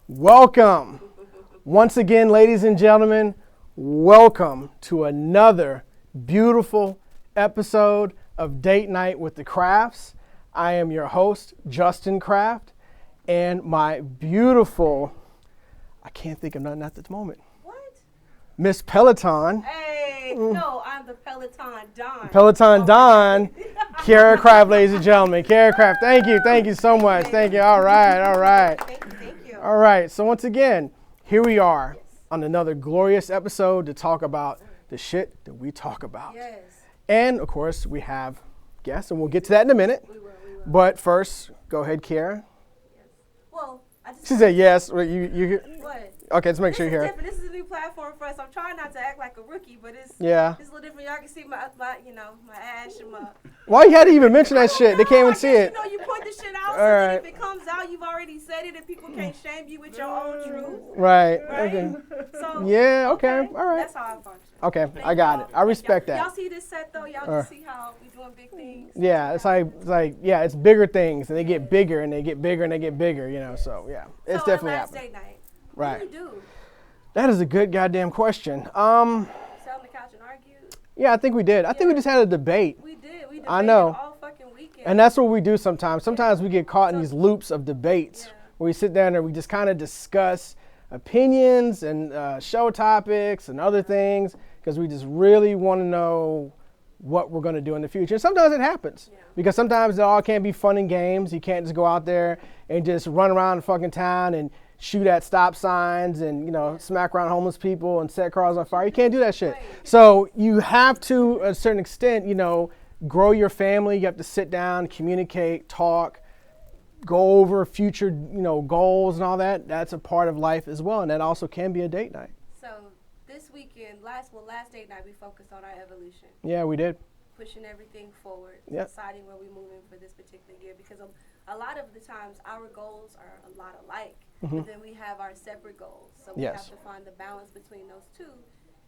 Welcome. Once again, ladies and gentlemen, welcome to another beautiful episode of Date Night with the Crafts. I am your host, Justin Craft, and my beautiful, I can't think of nothing at this moment. What? Miss Peloton. Hey, no, I'm the Peloton Don. Peloton Don. Kara Craft, ladies and gentlemen. Kara Craft, thank you so much. Thank you. All right. Thank you. All right, so once again, here we are on another glorious episode to talk about the shit that we talk about. Yes. And, of course, we have guests, and we'll get to that in a minute. We will. But first, go ahead, Kara. Yes. Well, She said yes. You what? Okay, let's make sure you hear it. This is a new platform for us. I'm trying not to act like a rookie, but it's a little different. Y'all can see my ass and my... Why you had to even mention that shit? They can't even see it. You point the shit out, All so right. that if it comes out, you've already said it, and people can't shame you with your own truth. Right. Right? Okay. So, Yeah, okay. All right. That's how I function. Okay, I got it. I respect that. Y'all see this set, though? Y'all can see how we doing big things? Yeah, it's bigger things, and they get bigger, and they get bigger, and they get bigger, so, yeah. It's definitely last happening. date night, Right. what do you do? That is a good goddamn question. Sit on the couch and argue? Yeah, I think we did. I think we just had a debate. We did. We debated I know. all fucking weekend. And that's what we do sometimes. Sometimes we get caught in these loops of debates where we sit down and we just kind of discuss opinions and show topics and other things because we just really want to know what we're going to do in the future. And sometimes it happens because sometimes it all can't be fun and games. You can't just go out there and just run around the fucking town and shoot at stop signs and, smack around homeless people and set cars on fire. You can't do that shit. So you have to, a certain extent, grow your family. You have to sit down, communicate, talk, go over future, goals and all that. That's a part of life as well. And that also can be a date night. So this weekend, last date night, we focused on our evolution. Yeah, we did. Pushing everything forward, deciding where we're moving for this particular year. Because a lot of the times our goals are a lot alike. But then we have our separate goals. So we have to find the balance between those two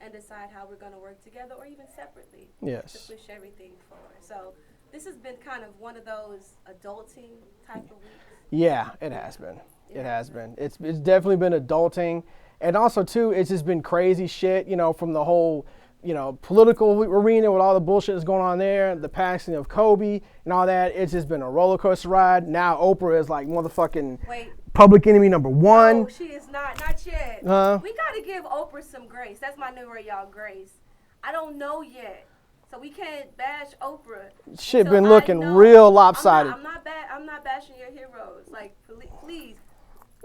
and decide how we're going to work together or even separately to push everything forward. So this has been kind of one of those adulting type of weeks. Yeah, it has been. It has been. It's definitely been adulting. And also, too, it's just been crazy shit, from the whole, political arena with all the bullshit that's going on there, the passing of Kobe and all that. It's just been a roller coaster ride. Now Oprah is like motherfucking public enemy number one. No, she is not yet. We got to give Oprah some grace. That's my new word, y'all, grace. I don't know yet. So we can't bash Oprah. Shit been looking real lopsided. I'm not bashing your heroes. Like, please.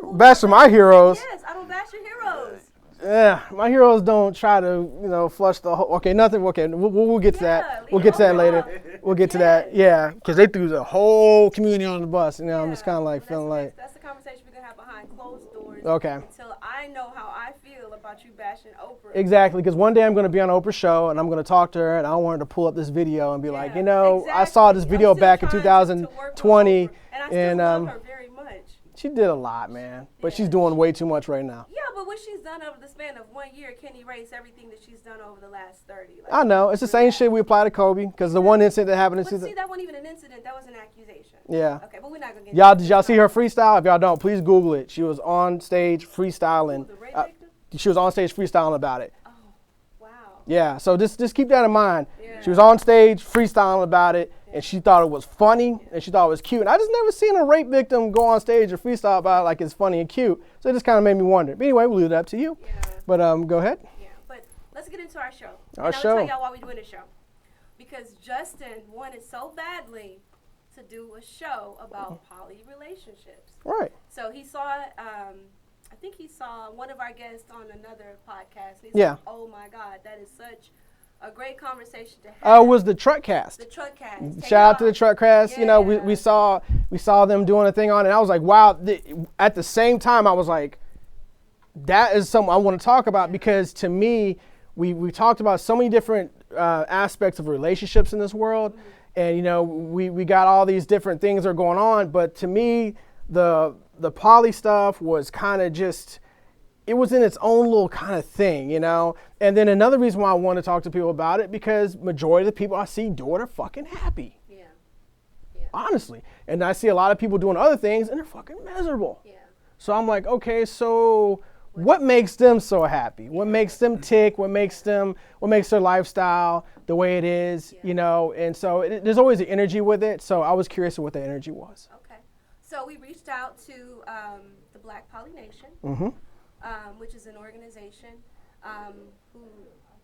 Bashing my heroes? Yes, I don't bash your heroes. Yeah, my heroes don't try to, flush the whole. Okay, nothing. Okay, we'll get to that. We'll get to that later. We'll get to that. Yeah, because they threw the whole community on the bus. I'm just kind of like feeling like. That's the conversation we're gonna have behind closed doors. Okay. Until I know how I feel about you bashing Oprah. Exactly, because one day I'm gonna be on Oprah's show and I'm gonna talk to her and I want her to pull up this video and be like, I saw this video back in 2020 and I still love her very much. She did a lot, man, but she's doing way too much right now. Yeah, but what she's done over the span of 1 year can erase everything that she's done over the last 30. I know. It's the same shit we apply to Kobe because the one incident that happened in But see, that wasn't even an incident. That was an accusation. Yeah. Okay, but we're not going to get Did y'all see her freestyle? If y'all don't, please Google it. She was on stage freestyling. The rape victim? She was on stage freestyling about it. Oh, wow. Yeah, so just keep that in mind. Yeah. She was on stage freestyling about it. And she thought it was funny, and she thought it was cute. And I just never seen a rape victim go on stage or freestyle about it like it's funny and cute. So it just kind of made me wonder. But anyway, we'll leave it up to you. Yeah. But go ahead. Yeah, but let's get into our show. I'll tell y'all why we're doing this show. Because Justin wanted so badly to do a show about poly relationships. Right. So he saw, I think he saw one of our guests on another podcast. And he's like, oh my God, that is such a great conversation to have. It was the Truck Cast. The Truck Cast. Shout out to the Truck Cast. Yeah. We saw them doing a thing on it. And I was like, wow. At the same time, I was like, that is something I want to talk about because to me, we talked about so many different aspects of relationships in this world. And, you know, we got all these different things that are going on. But to me, the poly stuff was kind of just, it was in its own little kind of thing, you know. And then another reason why I want to talk to people about it, because majority of the people I see do it are fucking happy. Yeah. Honestly. And I see a lot of people doing other things and they're fucking miserable. Yeah. So I'm like, okay, so what makes them so happy? What makes them tick? What makes their lifestyle the way it is, you know? And so there's always an energy with it. So I was curious of what the energy was. Okay. So we reached out to the Black Poly Nation, which is an organization who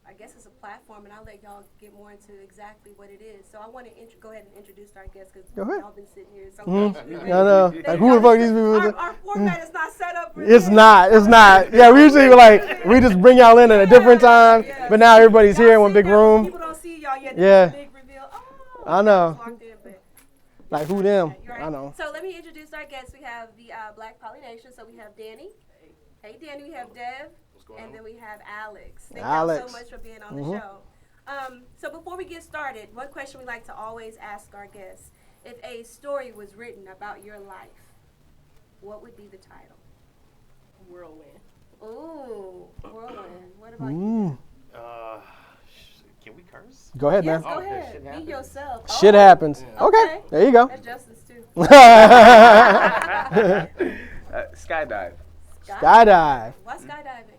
I guess is a platform, and I'll let y'all get more into exactly what it is. So I want to go ahead and introduce our guests because y'all been sitting here so patiently. I know. Like, who the fuck these people? Our format is not set up for It's not. Yeah, we usually we just bring y'all in at a different time, but now everybody's here in one big room. People don't see y'all yet. Yeah. Big reveal. Oh, I know. Like who them? Right. I know. So let me introduce our guests. We have the Black Poly Nation. So we have Dani. Hey, Dani. We have Dev. And then we have Alex. Thank y'all so much for being on the show. So before we get started, one question we like to always ask our guests. If a story was written about your life, what would be the title? Whirlwind. Ooh, Whirlwind. What about you? Can we curse? Go ahead, yes, man. Go ahead. Be yourself. Shit happens. Okay. There you go. That's Justin's too. Skydive. Skydive. Why skydiving?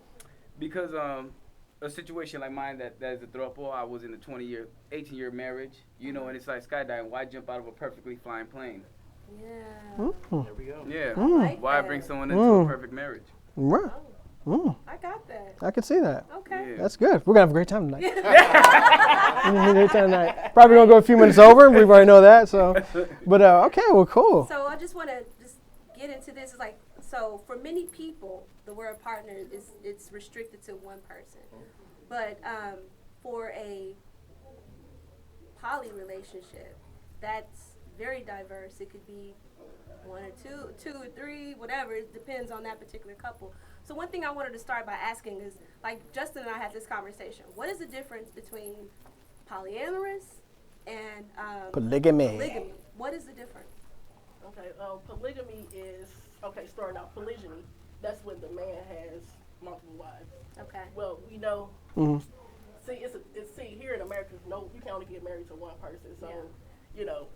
Because a situation like mine that is a throuple, I was in a 18-year marriage, you know, and it's like skydiving. Why jump out of a perfectly flying plane? Yeah. There we go. Yeah. Like why that. bring someone into a perfect marriage? Right. I got that. I can see that. Okay. Yeah. That's good. We're going to have a great time tonight. We're gonna have a great time tonight. Probably going to go a few minutes over. We already know that. So, but okay, well, cool. So I just want to get into this. It's like, so for many people, the word partner it's restricted to one person. But for a poly relationship, that's very diverse. It could be one or two or three, whatever. It depends on that particular couple. So one thing I wanted to start by asking is, like Justin and I had this conversation. What is the difference between polyamorous and polygamy? What is the difference? Okay, polygamy is, starting out polygyny. That's when the man has multiple wives. Okay. Well, we know, see, here in America, you can only get married to one person. So, you know,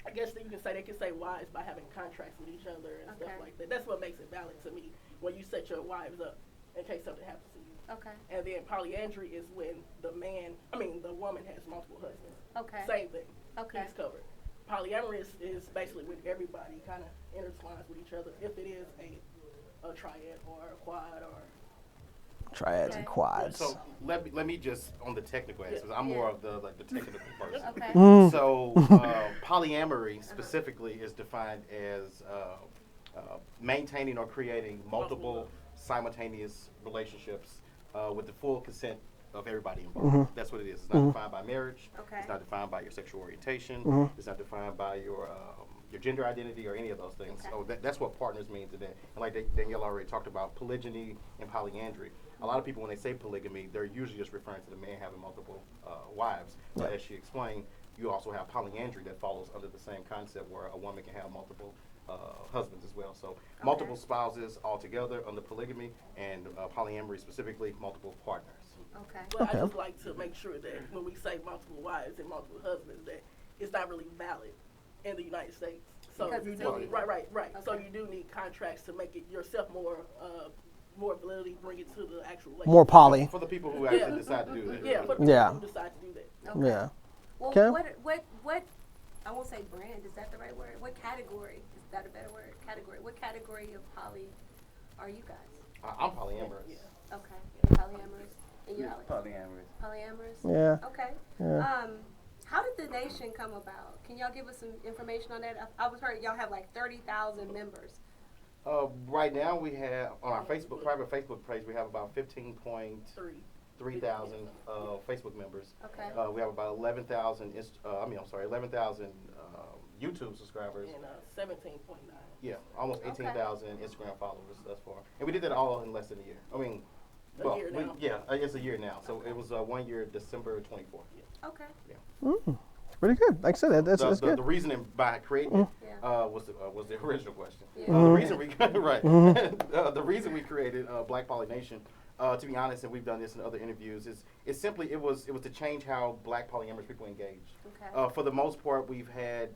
I guess they can say wives by having contracts with each other and stuff like that. That's what makes it valid to me, when you set your wives up in case something happens to you. Okay. And then polyandry is when the woman has multiple husbands. Okay. Same thing. Okay. He's covered. Polyamorous is basically when everybody kind of intertwines with each other, if it is a triad or a quad or triads and quads. So let me just on the technical aspects. I'm more of the technical person. Okay. So polyamory specifically is defined as maintaining or creating multiple simultaneous relationships with the full consent of everybody involved. That's what it is. It's not defined by marriage. Okay. It's not defined by your sexual orientation. It's not defined by your gender identity or any of those things. Okay. So that's what partners mean today. And like Danielle already talked about, polygyny and polyandry. A lot of people, when they say polygamy, they're usually just referring to the man having multiple wives. But as she explained, you also have polyandry that follows under the same concept where a woman can have multiple husbands as well. So multiple spouses altogether under polygamy, and polyamory specifically, multiple partners. Okay. But I just like to make sure that when we say multiple wives and multiple husbands, that it's not really valid in the United States. So you do right. Okay. So you do need contracts to make it yourself more validity, bring it to the actual relationship. More poly. For the people who actually decide to do that. Yeah, for the people who decide to do that. Okay. Yeah. Well, Okay. what I won't say brand, is that the right word? What category, is that a better word? Category. What category of poly are you guys? I'm polyamorous. Yeah. Okay. You're polyamorous. And you, Alex? Polyamorous. Polyamorous? Yeah. Okay. Yeah. How did the nation come about? Can y'all give us some information on that? I was heard y'all have like 30,000 members. Right now we have on our private Facebook page, we have about 15.3 thousand Facebook members. Okay. We have about 11,000 YouTube subscribers. And 17.9. Yeah, almost 18,000 Instagram followers thus far. And we did that all in less than a year. I mean, A year now. It's a year now. So it was 1 year, December 24th. Okay. Yeah. Pretty good. Like I said, that's good. The reasoning by creating it was the original question. Yeah. The reason we the reason we created Black Poly Nation, to be honest, and we've done this in other interviews, is simply it was to change how Black polyamorous people engage. Okay. For the most part, we've had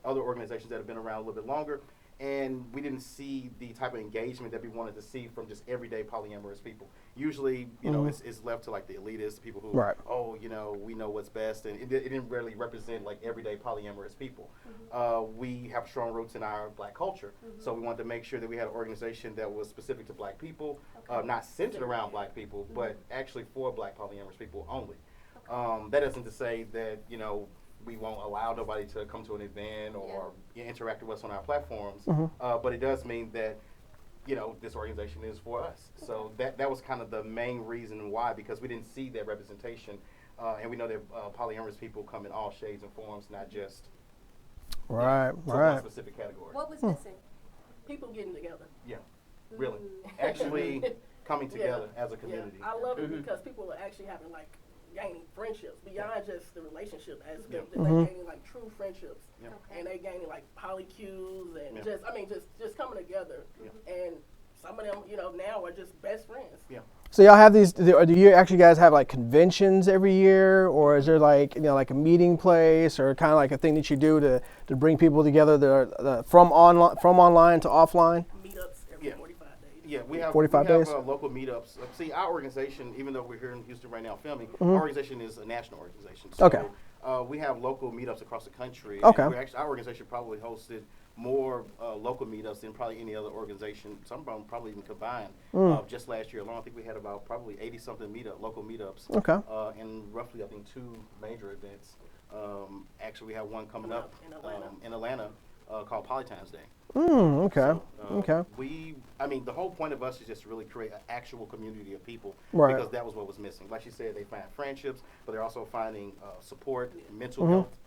other organizations that have been around a little bit longer, and we didn't see the type of engagement that we wanted to see from just everyday polyamorous people. Usually, you know, it's left to like the elitists, the people who, oh, you know, we know what's best, and it didn't really represent like everyday polyamorous people. We have strong roots in our Black culture, so we wanted to make sure that we had an organization that was specific to Black people, not centered around Black people, but actually for Black polyamorous people only. That isn't to say that, you know, we won't allow nobody to come to an event or interact with us on our platforms, but it does mean that, you know, this organization is for us. So that was kind of the main reason why, because we didn't see that representation, and we know that polyamorous people come in all shades and forms, not just one specific category. What was missing? People getting together. Yeah, really, actually coming together as a community. I love it because people are actually having like gaining friendships beyond just the relationship aspect. They're gaining like true friendships, and they gaining like polycues and just coming together. And some of them, you know, now are just best friends. Yeah. So y'all have these? Do you actually guys have like conventions every year, or is there like, you know, like a meeting place, or kind of like a thing that you do to bring people together from online to offline? Meetups every 45 days. Yeah, we have 45 days. Local meetups. See, our organization, even though we're here in Houston right now filming, our organization is a national organization. So we have local meetups across the country. Okay. And our organization probably hosted more local meetups than probably any other organization. Some of them probably even combined. Just last year alone, I think we had about probably 80-something local meetups. Okay. And roughly, I think, 2 major events. Actually, we have one coming up in Atlanta called Polytimes Day. Okay. So, the whole point of us is just to really create an actual community of people, because that was what was missing. Like you said, they find friendships, but they're also finding support, mental health,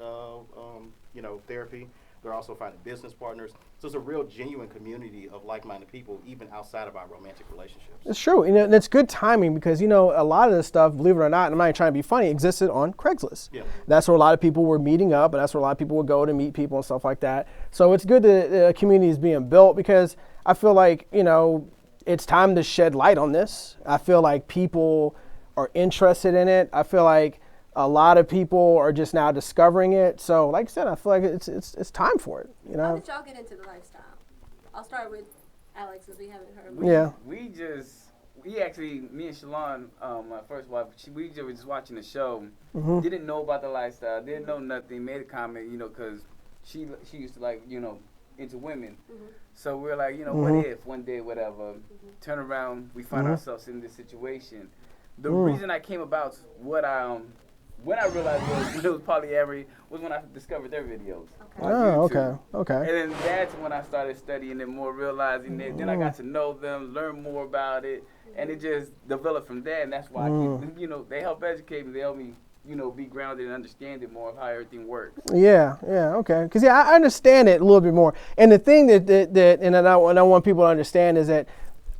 therapy. They're also finding business partners. So it's a real genuine community of like-minded people, even outside of our romantic relationships. It's true, and it's good timing because, you know, a lot of this stuff, believe it or not, and I'm not even trying to be funny, existed on Craigslist. Yeah. That's where a lot of people were meeting up, and that's where a lot of people would go to meet people and stuff like that. So it's good that a community is being built, because I feel like, you know, it's time to shed light on this. I feel like people are interested in it. I feel like a lot of people are just now discovering it. So, like I said, I feel like it's time for it. You know. How did y'all get into the lifestyle? I'll start with Alex, because we haven't heard. We actually, me and Shalon, my first wife, we just were just watching the show. Didn't know about the lifestyle. Didn't know nothing. Made a comment, you know, because she used to like, you know, into women. So we're like, you know, what if one day, whatever, turn around, we find ourselves in this situation. The reason I came about when I realized it was polyamory was when I discovered their videos. Okay. And then that's when I started studying it more, realizing it. Then I got to know them, learn more about it, and it just developed from there. And that's why I keep, you know, they help educate me. They help me, you know, be grounded and understand it more of how everything works. Okay. Because I understand it a little bit more. And the thing that and I want people to understand is that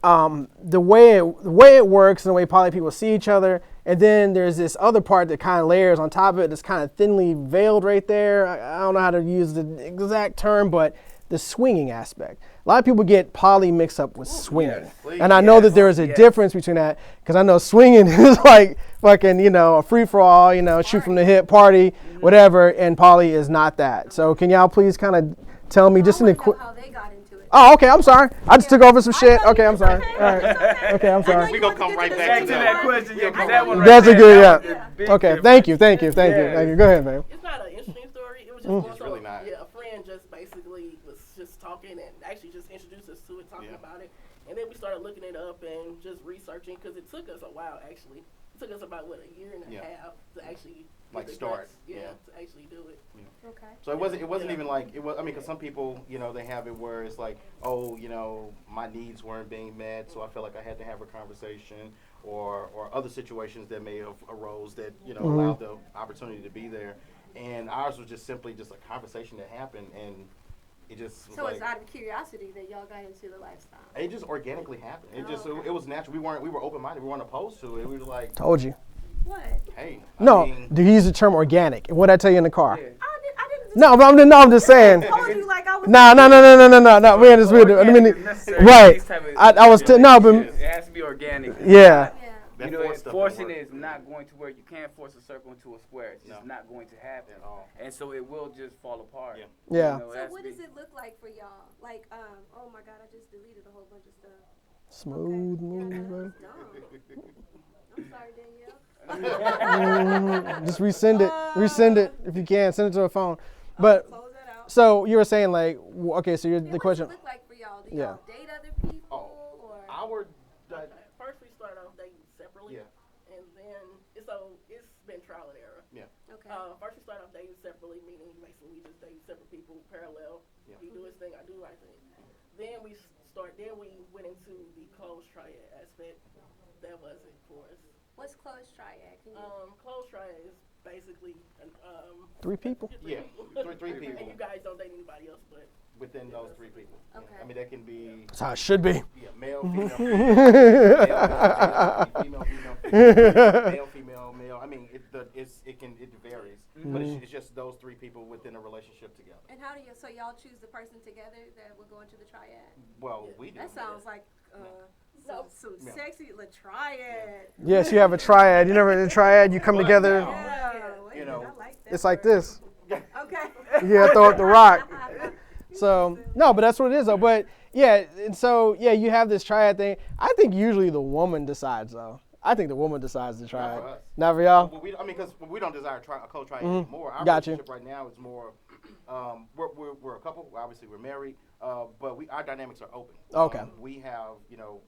the way it works and the way poly people see each other, and then there's this other part that kind of layers on top of it that's kind of thinly veiled right there. I don't know how to use the exact term, but the swinging aspect. A lot of people get poly mixed up with swinging. And I know that there is a difference between that, because I know swinging is like fucking, you know, a free-for-all, you know, shoot from the hip party, whatever, and poly is not that. So can y'all please kind of tell me just in a quick... how they got into it. Oh, okay, I'm sorry. I just took over some shit. Okay, I'm sorry. All right. Okay, I'm sorry. We're going to come right back to that question. That one That's a good, Okay, thank you. Go ahead, man. It's not an interesting story. It was just It's really not. Yeah, a friend just basically was just talking and actually just introduced us to it, talking about it. And then we started looking it up and just researching, because it took us a while, actually. It took us about, a year and a half to actually start. To actually do it. Okay. So it wasn't even like, it was, I mean, because some people, you know, they have it where it's like, oh, you know, my needs weren't being met, so I felt like I had to have a conversation, or other situations that may have arose that, you know, allowed the opportunity to be there. And ours was just simply just a conversation that happened, and it just was so like, it's out of curiosity that y'all got into the lifestyle. it just organically happened. It was natural. We were open minded. We weren't opposed to it. We were like, Told you. What? hey, No, do you use the term organic? What did I tell you in the car? Yeah. I didn't. No, but I'm just saying. I told you like I was. No. We had this weird. I mean, right. I was no, but it has to be organic. yeah. that You know, forced stuff forcing to is not going to where you can't force a circle into a square. It's just not going to happen at all. and so it will just fall apart. Yeah. You know, So what does it look like for y'all? Like, oh my God, I just deleted a whole bunch of stuff. Smooth Okay. moving. Yeah, baby. I'm sorry, Danielle. Just resend it if you can. Send it to a phone. But Close that out. so you were saying like, okay, so you're Yeah, the what question. does it look like for y'all? Do y'all date other people or? Our First, we started off dating separately. Yeah. And then, so it's been trial and error. Okay. First, we started off dating separately, meaning basically we just date separate people parallel. Yeah. He do his thing, I do my thing. Then we went into the closed triad aspect. That wasn't for us. What's closed triad? Can you? Closed triad is basically Three people. Yeah, three people. And you guys don't date anybody else, but Within those three people. Okay. I mean, that can be That's how it should be. male, female, male. I mean, it varies, but it's just those three people within a relationship together. And how do you? So y'all choose the person together that will go into the triad? Well, we do. That sounds like some Yeah. sexy triad. Yes, you have a triad. You never in a triad. You come together. Yeah. Wait, You know, I like that It's like word. this. Okay. You throw up the rock. So no, but that's what it is though. But yeah, and so yeah, you have this triad thing. I think usually the woman decides though. I think the woman decides the triad. Not for us. Not for y'all. Well, because we don't desire a close triad anymore. Our Got you. relationship right now is more. We're a couple. Obviously, we're married, but our dynamics are open. Okay. We have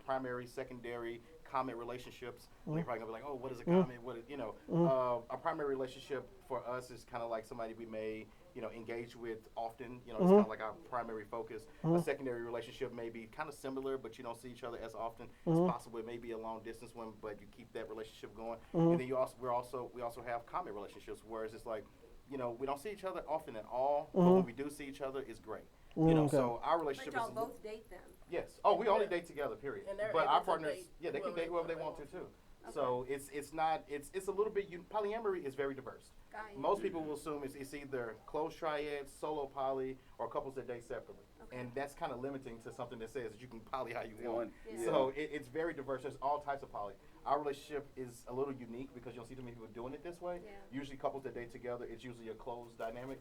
primary, secondary, comment relationships. You're probably gonna be like, oh, what is a comment? What is, a primary relationship for us is kind of like somebody we may engage with often. It's kind of like our primary focus. A secondary relationship may be kind of similar, but you don't see each other as often. It's possible it may be a long distance one, but you keep that relationship going. And then we also have comment relationships, whereas it's like, we don't see each other often at all, but when we do see each other, it's great. So our relationship But y'all is both date them. yes. Oh, we only date together, period. And they're But able our to partners, date they can date whoever they want to too. Okay. So it's not it's a little bit polyamory is very diverse. Got you. Most people will assume it's either closed triad, solo poly, or couples that date separately. Okay. And that's kind of limiting to something that says that you can poly how you want. Yeah. So it's very diverse. There's all types of poly. Our relationship is a little unique because you don't see too many people doing it this way. Yeah. Usually couples that date together, it's usually a closed dynamic,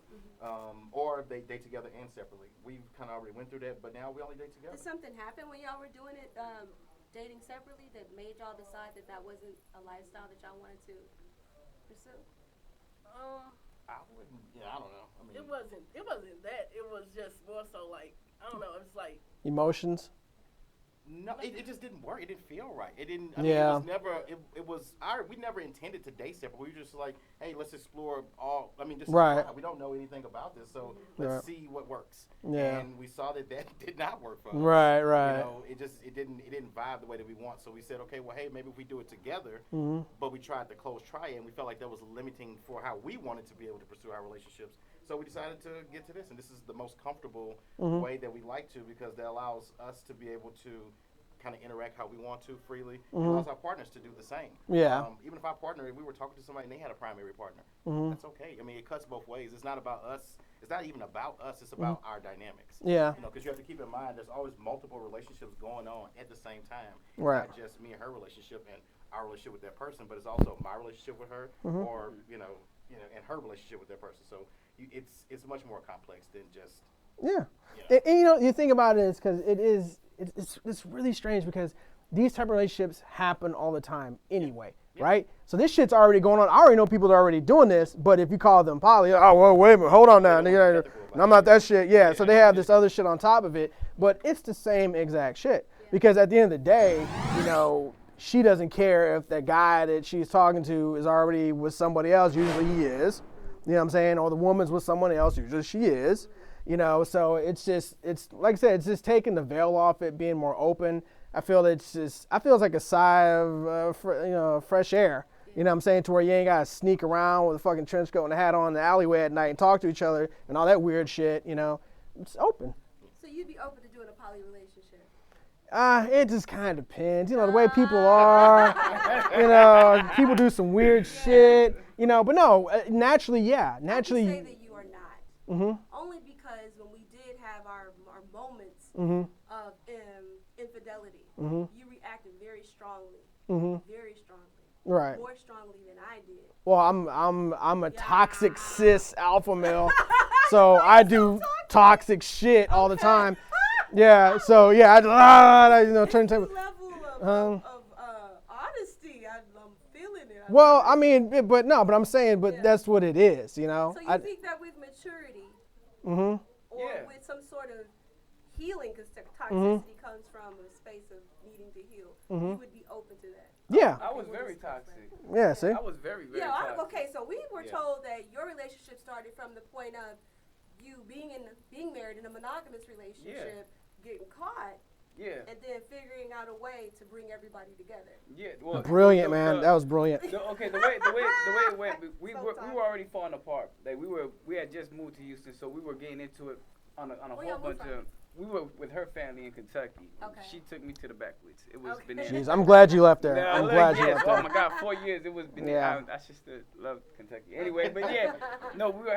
or they date together and separately. We kind of already went through that, but now we only date together. Did something happen when y'all were doing it, dating separately, that made y'all decide that that wasn't a lifestyle that y'all wanted to pursue? I wouldn't. Yeah, I don't know. I mean, it wasn't that. It was just more so like, I don't know. It's like Emotions. no, it just didn't work. It didn't feel right. It didn't. Yeah. It was never. It was. We never intended to date separate. We were just like, hey, let's explore all. Just Right. try. We don't know anything about this, so Right. let's see what works. Yeah. And we saw that did not work for us. Right. It didn't vibe the way that we want. So we said, okay, well, hey, maybe if we do it together. But we tried the close triad, and we felt like that was limiting for how we wanted to be able to pursue our relationships. So we decided to get to this, and this is the most comfortable way that we like to, because that allows us to be able to kind of interact how we want to freely. It allows our partners to do the same. Yeah. Even if our partner, if we were talking to somebody and they had a primary partner, that's okay. I mean, it cuts both ways. It's not about us. It's not even about us. It's about our dynamics. Yeah. Because you have to keep in mind there's always multiple relationships going on at the same time. It's Right. not just me and her relationship and our relationship with that person, but it's also my relationship with her, or and her relationship with that person. So it's much more complex than just. Yeah. Yeah. And you think about it is because it's really strange because these type of relationships happen all the time anyway, right? So this shit's already going on. I already know people that are already doing this, but if you call them poly, oh, well, wait a minute, hold on now. Nigga, I'm not that shit. Yeah, so they have this other shit on top of it, but it's the same exact shit because at the end of the day, she doesn't care if the guy that she's talking to is already with somebody else. Usually he is, you know what I'm saying? Or the woman's with someone else. Usually she is. So it's like I said, it's just taking the veil off it, being more open. I feel it's like a sigh of, fresh air. You know what I'm saying? To where you ain't got to sneak around with a fucking trench coat and a hat on in the alleyway at night and talk to each other and all that weird shit, it's open. So you'd be open to doing a poly relationship? It just kind of depends. You know, the way people are. You know, people do some weird shit. You know, but no, naturally, yeah. Naturally. I would say that you are not. Only because when we did have our moments of infidelity, you reacted very strongly. Very strongly. Right. More strongly than I did. Well, I'm a toxic cis alpha male, so I do toxic shit all the time. Yeah. So yeah, I you know turn the table. Level of honesty, I'm feeling it. Well, I mean, but I'm saying, that's what it is, you know. So you think that with maturity, or with some sort of healing, because toxicity comes from a space of needing to heal, you would be open to that? Yeah. I was very toxic. Yeah, see? I was very toxic. Okay, so we were told that your relationship started from the point of you being married in a monogamous relationship, getting caught, and then figuring out a way to bring everybody together. Yeah, well, brilliant, man. That was brilliant. The way it went, we were already falling apart. Like we had just moved to Houston, so we were getting into it on a whole bunch of. We were with her family in Kentucky. Okay. She took me to the backwoods. It was bananas. Jeez, I'm glad you left there. No, I'm glad you left there. Oh my God, 4 years. It was bananas. I just love Kentucky. Anyway, but yeah, no, we were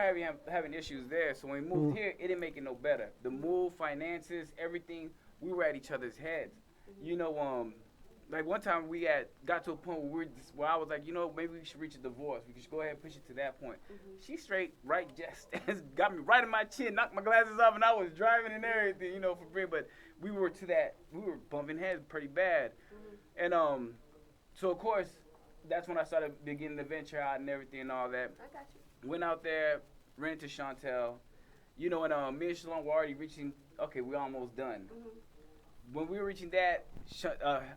having issues there. So when we moved here, it didn't make it no better. The move, finances, everything, we were at each other's heads. You know, like one time we got to a point where I was like, you know, maybe we should reach a divorce. We should go ahead and push it to that point. She straight right just got me right in my chin, knocked my glasses off, and I was driving and everything, you know, for free. But we were bumping heads pretty bad. And so of course that's when I started beginning to venture out and everything and all that. I got you. Went out there, ran into Chantel, you know, and me and Shalon were already reaching. Okay, we're almost done. When we were reaching that,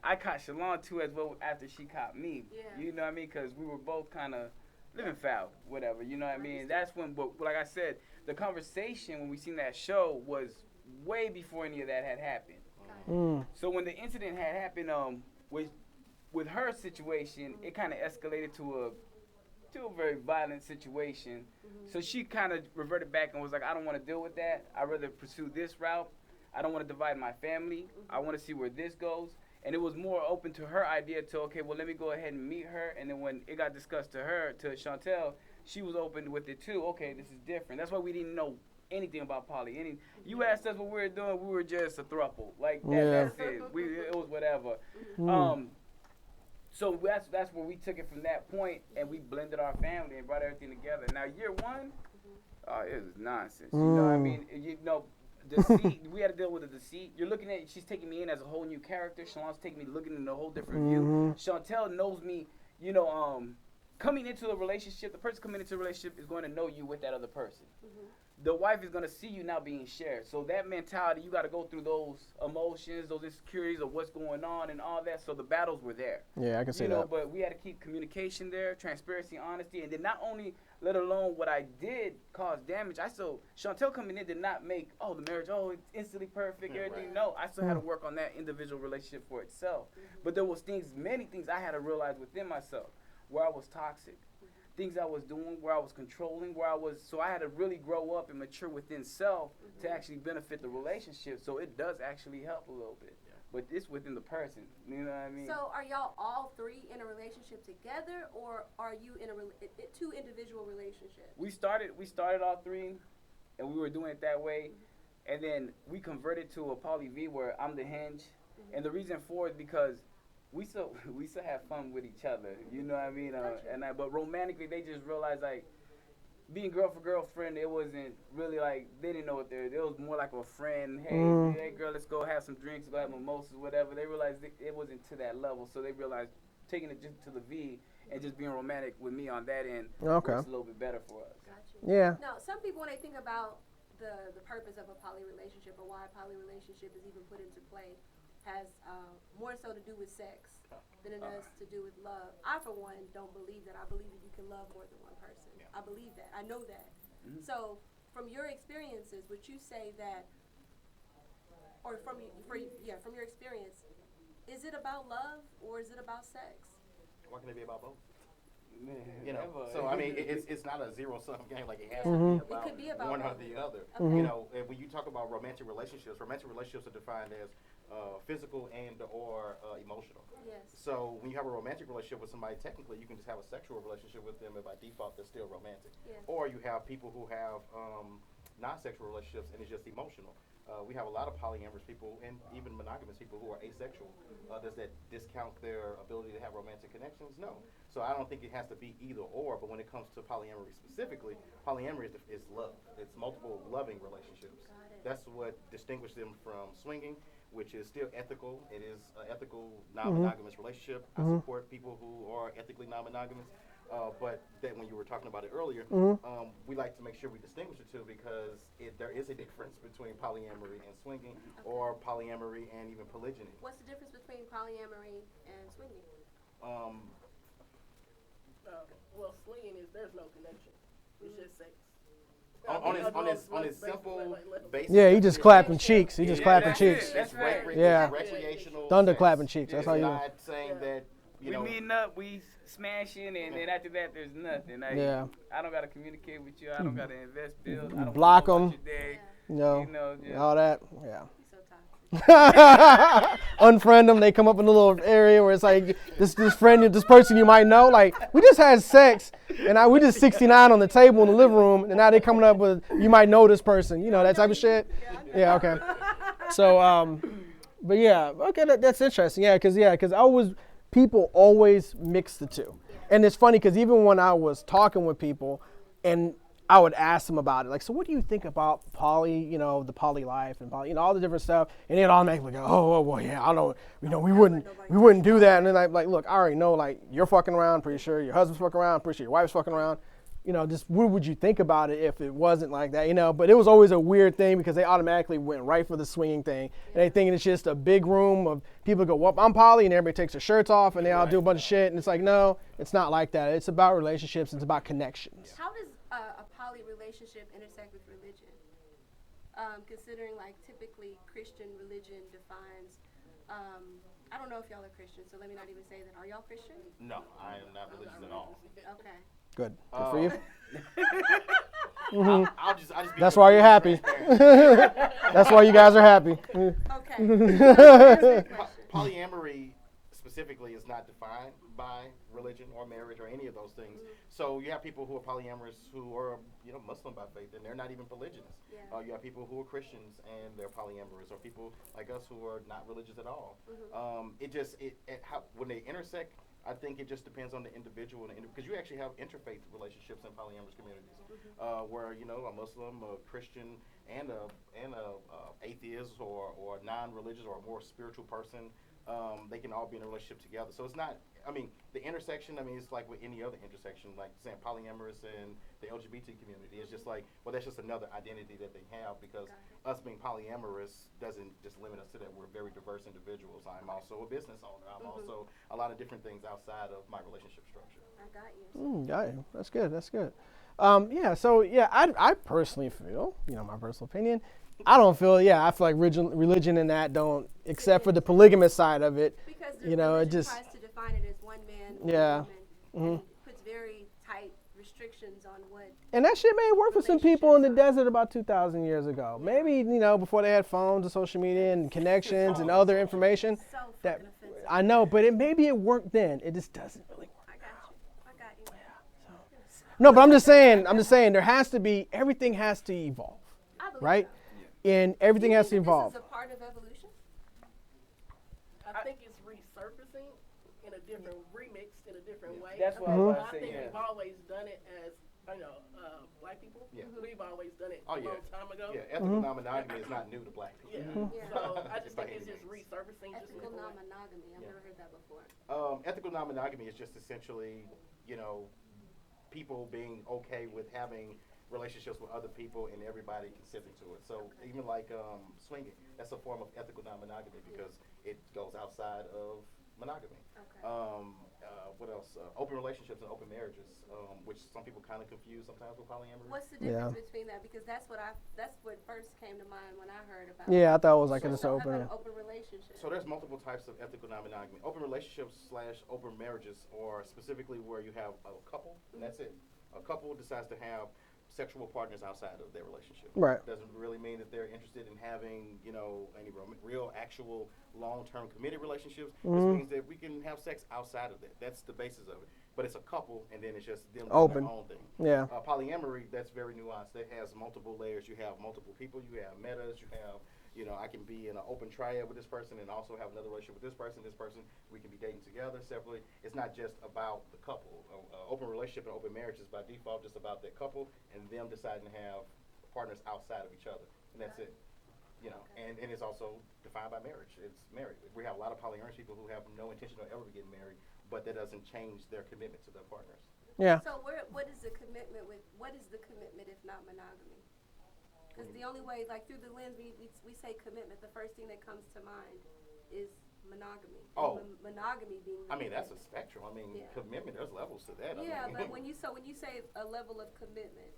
I caught Shalon too as well after she caught me. Yeah. You know what I mean? Because we were both kind of living foul, whatever. You know what I mean? That's when, but like I said, the conversation when we seen that show was way before any of that had happened. So when the incident had happened, with her situation, it kind of escalated to a very violent situation. So she kind of reverted back and was like, I don't want to deal with that. I'd rather pursue this route. I don't want to divide my family. I want to see where this goes. And it was more open to her idea to, okay, well, let me go ahead and meet her. And then when it got discussed to her, to Chantel, she was open with it too. Okay, this is different. That's why we didn't know anything about poly. You asked us what we were doing, we were just a throuple. Like, that's it. It was whatever. So that's where we took it from that point, and we blended our family and brought everything together. Now, year one, it was nonsense. You know what I mean? You know, deceit, we had to deal with the deceit. You're looking at, she's taking me in as a whole new character. Shalon's taking me looking in a whole different view. Chantel knows me, you know, coming into a relationship, the person coming into a relationship is going to know you with that other person. The wife is going to see you now being shared. So that mentality, you got to go through those emotions, those insecurities of what's going on and all that. So the battles were there. Yeah, I can see that. You know, that. but we had to keep communication there, transparency, honesty, and then not only, let alone what I did cause damage. Chantel coming in did not make, the marriage, it's instantly perfect, everything. Right. No, I still had to work on that individual relationship for itself. But there was many things I had to realize within myself where I was toxic. Things I was doing, where I was controlling, so I had to really grow up and mature within self to actually benefit the relationship. So it does actually help a little bit. Yeah. But it's within the person, you know what I mean? So are y'all all three in a relationship together, or are you in two individual relationships? We started all three, and we were doing it that way. And then we converted to a poly V where I'm the hinge. And the reason for it is because we still have fun with each other, you know what I mean? But romantically, they just realized, like, being girlfriend, it wasn't really like, they didn't know what it was more like a friend. Hey, girl, let's go have some drinks, go have mimosas, whatever. They realized it wasn't to that level, so they realized taking it just to the V and just being romantic with me on that end works a little bit better for us. Gotcha. Yeah. Now, some people, when they think about the purpose of a poly relationship or why a poly relationship is even put into play, has more so to do with sex than it does to do with love. I, for one, don't believe that. I believe that you can love more than one person. Yeah. I believe that. I know that. So, from your experiences, would you say that, or from your experience, is it about love or is it about sex? Why can it be about both? You know, so I mean, it's not a zero-sum game. Like it has Mm-hmm. to be about, It could be about one or both. the other. Okay. You know, and when you talk about romantic relationships are defined as physical and or emotional. Yes. So when you have a romantic relationship with somebody, technically you can just have a sexual relationship with them, and by default they're still romantic. Yes. Or you have people who have non-sexual relationships and it's just emotional. We have a lot of polyamorous people and even monogamous people who are asexual. Does that discount their ability to have romantic connections? No. So I don't think it has to be either or, but when it comes to polyamory specifically, polyamory is love. It's multiple loving relationships. That's what distinguishes them from swinging, which is still ethical. It is an ethical non-monogamous relationship. I support people who are ethically non-monogamous. But that when you were talking about it earlier, we like to make sure we distinguish the two because there is a difference between polyamory and swinging, or polyamory and even polygyny. What's the difference between polyamory and swinging? Well, swinging is there's no connection. It's just sex. On his simple basis. Yeah, he just clapping cheeks. He just clapping cheeks. That's right. Yeah. Recreational. Thunder sex. clapping cheeks. That's how you. Not saying that We meeting up, we smashing, and then after that, there's nothing. Yeah. I don't gotta communicate with you. I don't gotta invest bills. I don't Block know 'em. about your day. You know, You know, just, all that. Yeah. So toxic. Unfriend them. They come up in a little area where it's like this person you might know. Like we just had sex, and we just 69 on the table in the living room, and now they coming up with you might know this person. You know that type of shit. Yeah. Okay. So but yeah. Okay. That's interesting. Yeah. Because people always mix the two, and it's funny because even when I was talking with people, and I would ask them about it, like, so what do you think about the poly life and all the different stuff, and they'd automatically go, oh, well, yeah, I don't, we wouldn't do that, and then I'm like, look, I already know, like, you're fucking around, pretty sure your husband's fucking around, pretty sure your wife's fucking around, just what would you think about it if it wasn't like that, but it was always a weird thing because they automatically went right for the swinging thing, and they thinking it's just a big room of people go, well, I'm poly, and everybody takes their shirts off, and they all do a bunch of shit, and it's like, no, it's not like that. It's about relationships. It's about connections. How does a poly relationship intersect with religion? Considering like typically Christian religion defines, I don't know if y'all are Christian, so let me not even say that. Are y'all Christian? No, I am not religious at all. Okay. Good for you. I'll just be That's why you're happy. That's why you guys are happy. Okay. Polyamory specifically is not defined by religion or marriage or any of those things. So you have people who are polyamorous who are Muslim by faith and they're not even polygamous. Yeah. You have people who are Christians and they're polyamorous, or people like us who are not religious at all. When they intersect, I think it just depends on the individual, because you actually have interfaith relationships in polyamorous communities, where a Muslim, a Christian, and a atheist or non-religious or a more spiritual person, they can all be in a relationship together. So it's not. The intersection. It's like with any other intersection, like saying polyamorous and the LGBT community. It's just like, well, that's just another identity that they have, because us being polyamorous doesn't just limit us to that. We're very diverse individuals. I'm also a business owner. I'm also a lot of different things outside of my relationship structure. I got you. Got you. That's good. I personally feel, my personal opinion, I feel like religion and that don't, except for the polygamous side of it. Because religion tries to define it as one man, one woman, and puts very tight restrictions on what. And that shit may work for some people in the desert about 2,000 years ago. Maybe, before they had phones and social media and connections and other information. So fucking offensive. I know, but maybe it worked then. It just doesn't really work. I got you. No, but I'm just saying everything has to evolve, right? So. And everything has to evolve. This is a part of evolution? I think it's resurfacing in a different remix in a different way. That's what I was I saying. think we've always done it as black people. Yeah. We've always done it a long time ago. Yeah, ethical non-monogamy is not new to black people. Yeah. So I just think it's just resurfacing. Ethical non-monogamy. I've never heard that before. Ethical non-monogamy is just essentially, people being okay with having relationships with other people and everybody consenting to it. So even like swinging, that's a form of ethical non-monogamy because it goes outside of monogamy. Okay. What else? Open relationships and open marriages, which some people kind of confuse sometimes with polyamory. What's the difference between that? Because that's what first came to mind when I heard about. Yeah, I thought it was like just an open. Open relationship. So there's multiple types of ethical non-monogamy. Open relationships / open marriages are specifically where you have a couple, and that's it. A couple decides to have sexual partners outside of their relationship. Right. Doesn't really mean that they're interested in having, any real, actual, long-term committed relationships. This means that we can have sex outside of that. That's the basis of it. But it's a couple, and then it's just them doing their own thing. Yeah. Polyamory, that's very nuanced. That has multiple layers. You have multiple people. You have metas. You have, I can be in an open triad with this person and also have another relationship with this person. We can be dating together separately. It's not just about the couple. Open relationship and open marriage is by default just about that couple and them deciding to have partners outside of each other, and that's it. And it's also defined by marriage. It's married. We have a lot of polyamorous people who have no intention of ever getting married, but that doesn't change their commitment to their partners. Yeah. So what is the commitment if not monogamy? Because the only way, like through the lens we say commitment, the first thing that comes to mind is monogamy. Monogamy being. That's a spectrum. Commitment. There's levels to that. Yeah, but when you say a level of commitment,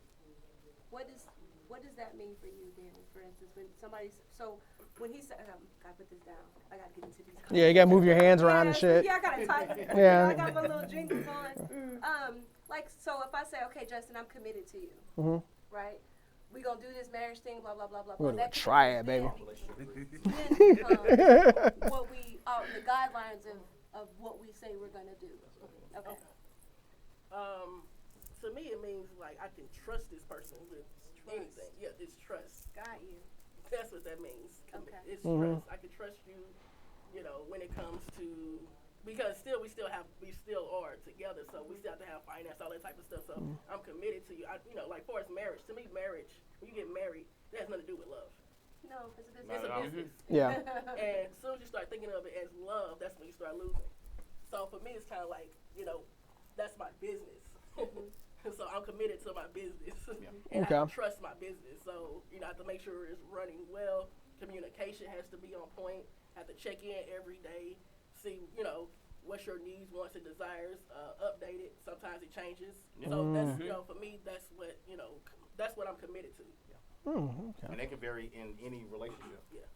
what does that mean for you, Dani? For instance, when he said, gotta put this down. I gotta get into these. Yeah, you gotta move your hands around and shit. Yeah, I gotta type. Yeah. I got my little jingles on. So if I say, okay, Justin, I'm committed to you, right? We gonna do this marriage thing, blah blah blah blah. We're gonna try it, baby. Then the guidelines of what we say we're gonna do. Okay. To me, it means like I can trust this person with anything. Yeah, it's trust. Got you. That's what that means. Okay. It's trust. I can trust you. When it comes to. Because we still are together, so we still have to have finance, all that type of stuff. So I'm committed to you. Like for us, marriage. To me, marriage. When you get married, that has nothing to do with love. No, it's a business. It's a business. Yeah. And as soon as you start thinking of it as love, that's when you start losing. So for me, it's kind of like that's my business. So I'm committed to my business, and I trust my business. So I have to make sure it's running well. Communication has to be on point. I have to check in every day. See, what's your needs, wants, and desires, update it. Sometimes it changes. So that's, for me, that's what I'm committed to. Okay. And they can vary in any relationship. Yeah.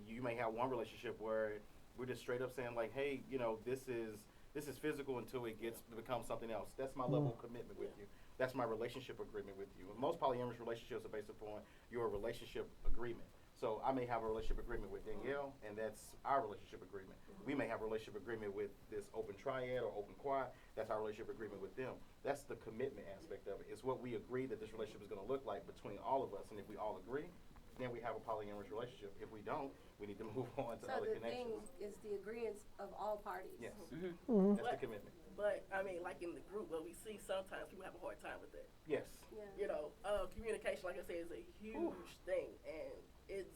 You may have one relationship where we're just straight up saying like, hey, this is physical until it becomes something else. That's my level of commitment with you. That's my relationship agreement with you. Most polyamorous relationships are based upon your relationship agreement. So I may have a relationship agreement with Danielle, and that's our relationship agreement. We may have a relationship agreement with this open triad or open quad. That's our relationship agreement with them. That's the commitment aspect of it. It's what we agree that this relationship is going to look like between all of us. And if we all agree, then we have a polyamorous relationship. If we don't, we need to move on to other connections. So the thing is the agreement of all parties. Yes. That's the commitment. But like in the group, what we see sometimes people have a hard time with that. Yes. Yeah. Communication, like I said, is a huge thing, and it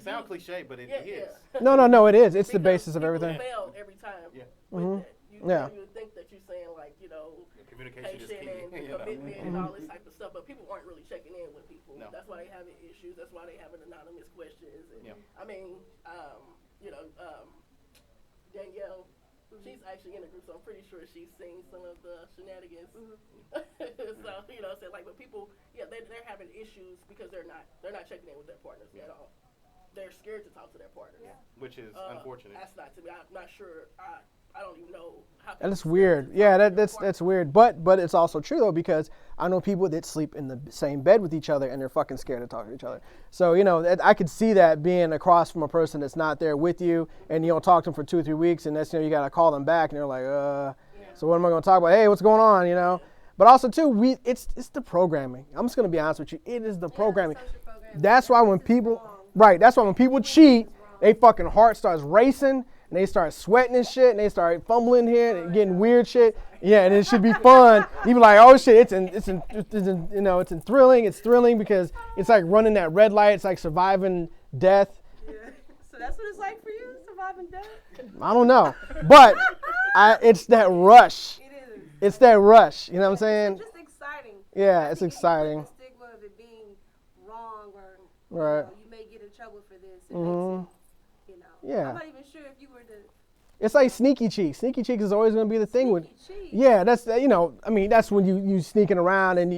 sounds cliche, but it is. No, it is. It's the basis of everything. People fail every time. Yeah. With that. You think that you're saying like communication is key. and commitment and all this type of stuff, but people aren't really checking in with people. No. That's why they having issues. That's why they having anonymous questions. And Danielle. She's actually in the group, so I'm pretty sure she's seen some of the shenanigans. So, but people, they're having issues because they're not checking in with their partners at all. They're scared to talk to their partners. Yeah. Which is unfortunate. That's not to me. I'm not sure. I don't even know how. That's weird. Yeah, that's weird. But it's also true though, because I know people that sleep in the same bed with each other and they're fucking scared to talk to each other. So I could see that being across from a person that's not there with you, and you don't talk to them for 2 or 3 weeks, and that's you gotta call them back, and they're like, So what am I gonna talk about? Hey, what's going on? But also too, it's the programming. I'm just gonna be honest with you. It is the programming. That's why when people cheat, they fucking heart starts racing. And they start sweating and shit, and they start fumbling here and getting weird shit. Yeah, and it should be fun. You be like, oh shit, it's thrilling. It's thrilling because it's like running that red light. It's like surviving death. Yeah. So that's what it's like for you, surviving death? I don't know, but it's that rush. It is. It's that rush. You know what I'm saying? It's just exciting. Yeah, it's exciting. The stigma of it being wrong, or right. You may get in trouble for this. It Mm-hmm. makes it, Yeah. I'm not even sure if you were to It's like sneaky cheeks. Sneaky cheeks is always going to be the thing with. Yeah, that's that's when you sneaking around and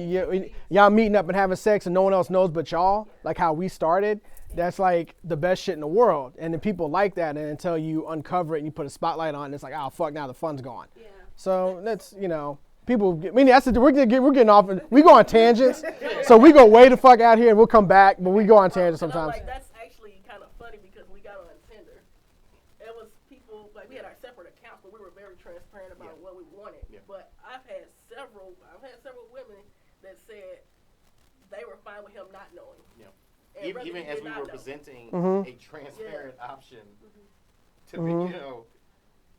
y'all meeting up and having sex and no one else knows but y'all. Like how we started. That's like the best shit in the world. And then people like that, and until you uncover it and you put a spotlight on it, it's like, oh fuck, now the fun's gone. Yeah. So that's people. We're getting off. We go on tangents. So we go way the fuck out here and we'll come back, but we go on tangents sometimes. Like, that's actually kind of funny because we got on Tinder. It was people like we had our separate accounts, but we were very transparent about what we wanted. Yeah. But I've had several women that said they were fine with him not knowing. Yeah. Even as we were presenting a transparent option to be,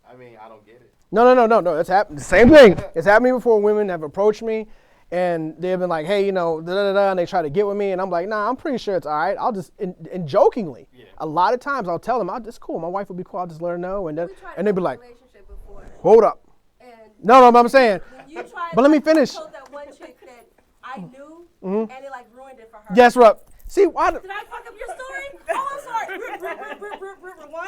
I don't get it. No. It's happened. Same thing. It's happened before. Women have approached me, and they've been like, "Hey, and they try to get with me, and I'm like, "Nah, I'm pretty sure it's all right. I'll just," and jokingly, a lot of times I'll tell them, "It's cool. My wife will be cool. I'll just let her know," and they'd be like, "Hold up." No, I'm saying, but let me finish. I told that one chick that I knew, and it like ruined it for her. Guess what? See, why? Did I fuck up your story? Oh, I'm sorry.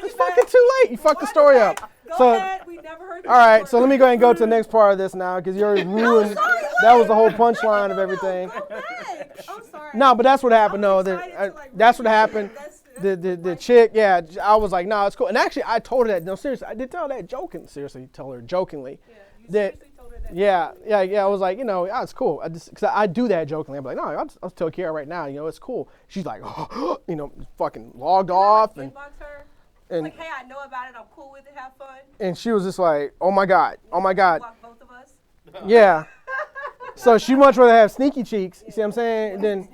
It's fucking too late. You fucked the story up. Go ahead. We never heard all right, so let me go ahead and go to the next part of this now, because you already ruined. That was the whole punchline of everything. Go back. I'm sorry. No, but that's what happened. No, that's what happened. The chick, I was like, no, it's cool. And actually, I told her that. No, seriously, I did tell her that joking. Seriously, tell her jokingly. Yeah, I was like, it's cool. Because I do that jokingly. I'm like, no, I'll tell Kiara right now, it's cool. She's like, fucking logged off. And like, hey, I know about it. I'm cool with it. Have fun. And she was just like, oh my God. Block both of us. Yeah. So she much rather have sneaky cheeks, you see what I'm saying?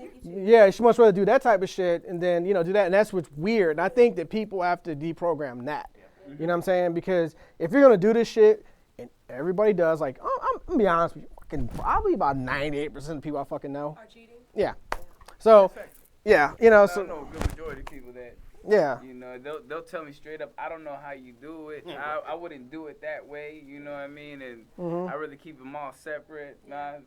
She much rather do that type of shit and then, do that. And that's what's weird. And I think that people have to deprogram that. You know what I'm saying? Because if you're going to do this shit, and everybody does, like, I'm going to be honest with you, probably about 98% of the people I fucking know are cheating. Yeah. So, so. I know a good majority of people that. Yeah. They'll tell me straight up, I don't know how you do it. I wouldn't do it that way. You know what I mean? And I really keep them all separate. I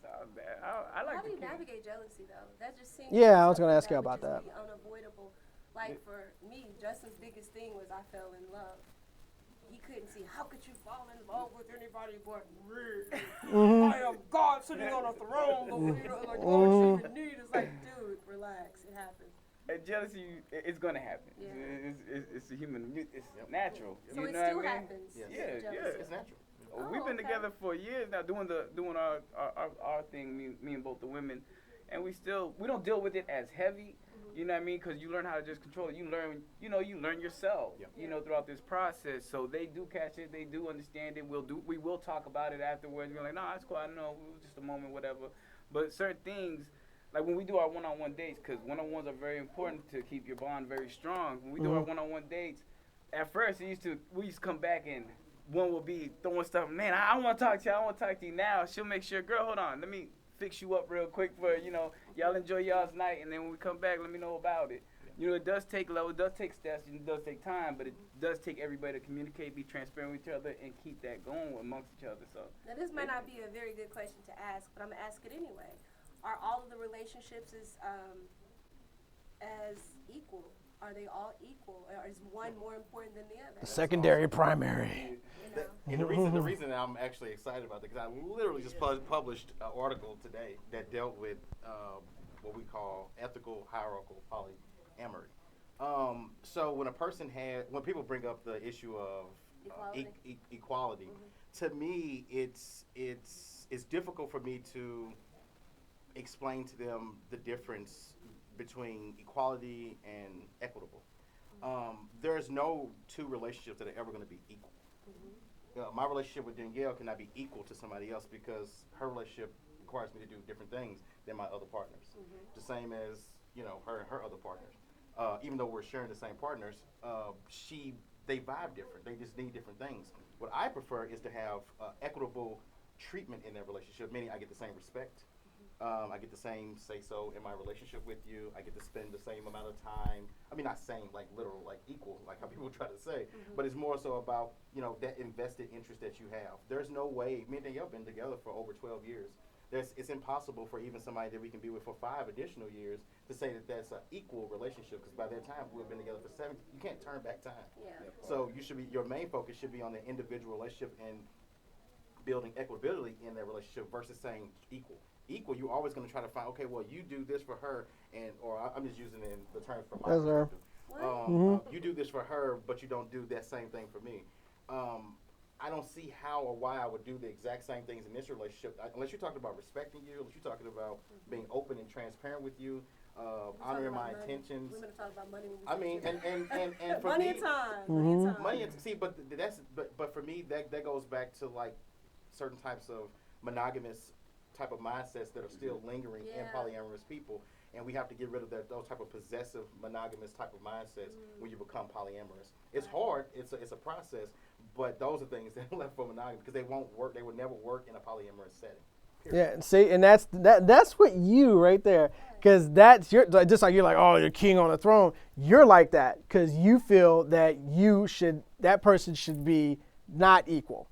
like. How do you navigate jealousy though? That just seems. Yeah, I was gonna ask you about that. Unavoidable. Like for me, Justin's biggest thing was I fell in love. He couldn't see how could you fall in love with anybody but me. I am God sitting on a throne. Like all you need is like, dude, relax. It happens. Jealousy, it's gonna happen. Yeah. It's a human. It's natural. So you it know still what I mean? happens. Yeah, it's natural. We've been together for years now, doing our thing. Me and both the women, and we don't deal with it as heavy. You know what I mean? Because you learn how to just control it. You learn yourself. Throughout this process. So they do catch it. They do understand it. We will talk about it afterwards. We're like, nah, it's cool. I know it was just a moment, whatever. But certain things. Like when we do our one-on-one dates, because one-on-ones are very important to keep your bond very strong. When we do our one-on-one dates, at first we used to come back and one will be throwing stuff. Man, I want to talk to you. I want to talk to you now. She'll make sure, girl, hold on. Let me fix you up real quick for, y'all enjoy y'all's night. And then when we come back, let me know about it. It does take it does take steps, it does take time, but it does take everybody to communicate, be transparent with each other, and keep that going amongst each other. So now this might not be a very good question to ask, but I'm going to ask it anyway. Are all of the relationships as equal? Are they all equal? Or is one more important than the other? Secondary, primary. And the reason that I'm actually excited about it, because I literally just published an article today that dealt with what we call ethical hierarchical polyamory. So when people bring up the issue of equality, to me it's difficult for me to explain to them the difference between equality and equitable. There's no two relationships that are ever going to be equal. My relationship with Danielle cannot be equal to somebody else because her relationship requires me to do different things than my other partners. The same as her and her other partners. Even though we're sharing the same partners, they vibe different. They just need different things. What I prefer is to have equitable treatment in that relationship, meaning I get the same respect. I get the same say-so in my relationship with you. I get to spend the same amount of time. I mean, not same, like literal, like equal, like how people try to say. But it's more so about, that invested interest that you have. There's no way, me and Danielle have been together for over 12 years. it's impossible for even somebody that we can be with for 5 additional years to say that that's an equal relationship, because by that time we've been together for 7. You can't turn back time. Yeah. So your main focus should be on the individual relationship and building equitability in that relationship versus saying equal. Equal, you're always going to try to find, okay, well, you do this for her, or I'm just using it in the terms from my perspective. You do this for her, but you don't do that same thing for me. I don't see how or why I would do the exact same things in this relationship, unless you're talking about respecting you, unless you're talking about being open and transparent with you, honoring my intentions. We're going to talk about money. I mean, and for money me, and time. money and see, but for me that goes back to like certain types of monogamous type of mindsets that are still lingering in polyamorous people, and we have to get rid of those type of possessive monogamous type of mindsets when you become polyamorous. It's hard. It's a process, but those are things that are left for monogamy because they won't work. They would never work in a polyamorous setting. Yeah, see, and that's what you right there, because that's your, just like you're like, oh, you're king on the throne. You're like that because you feel that that person should be not equal.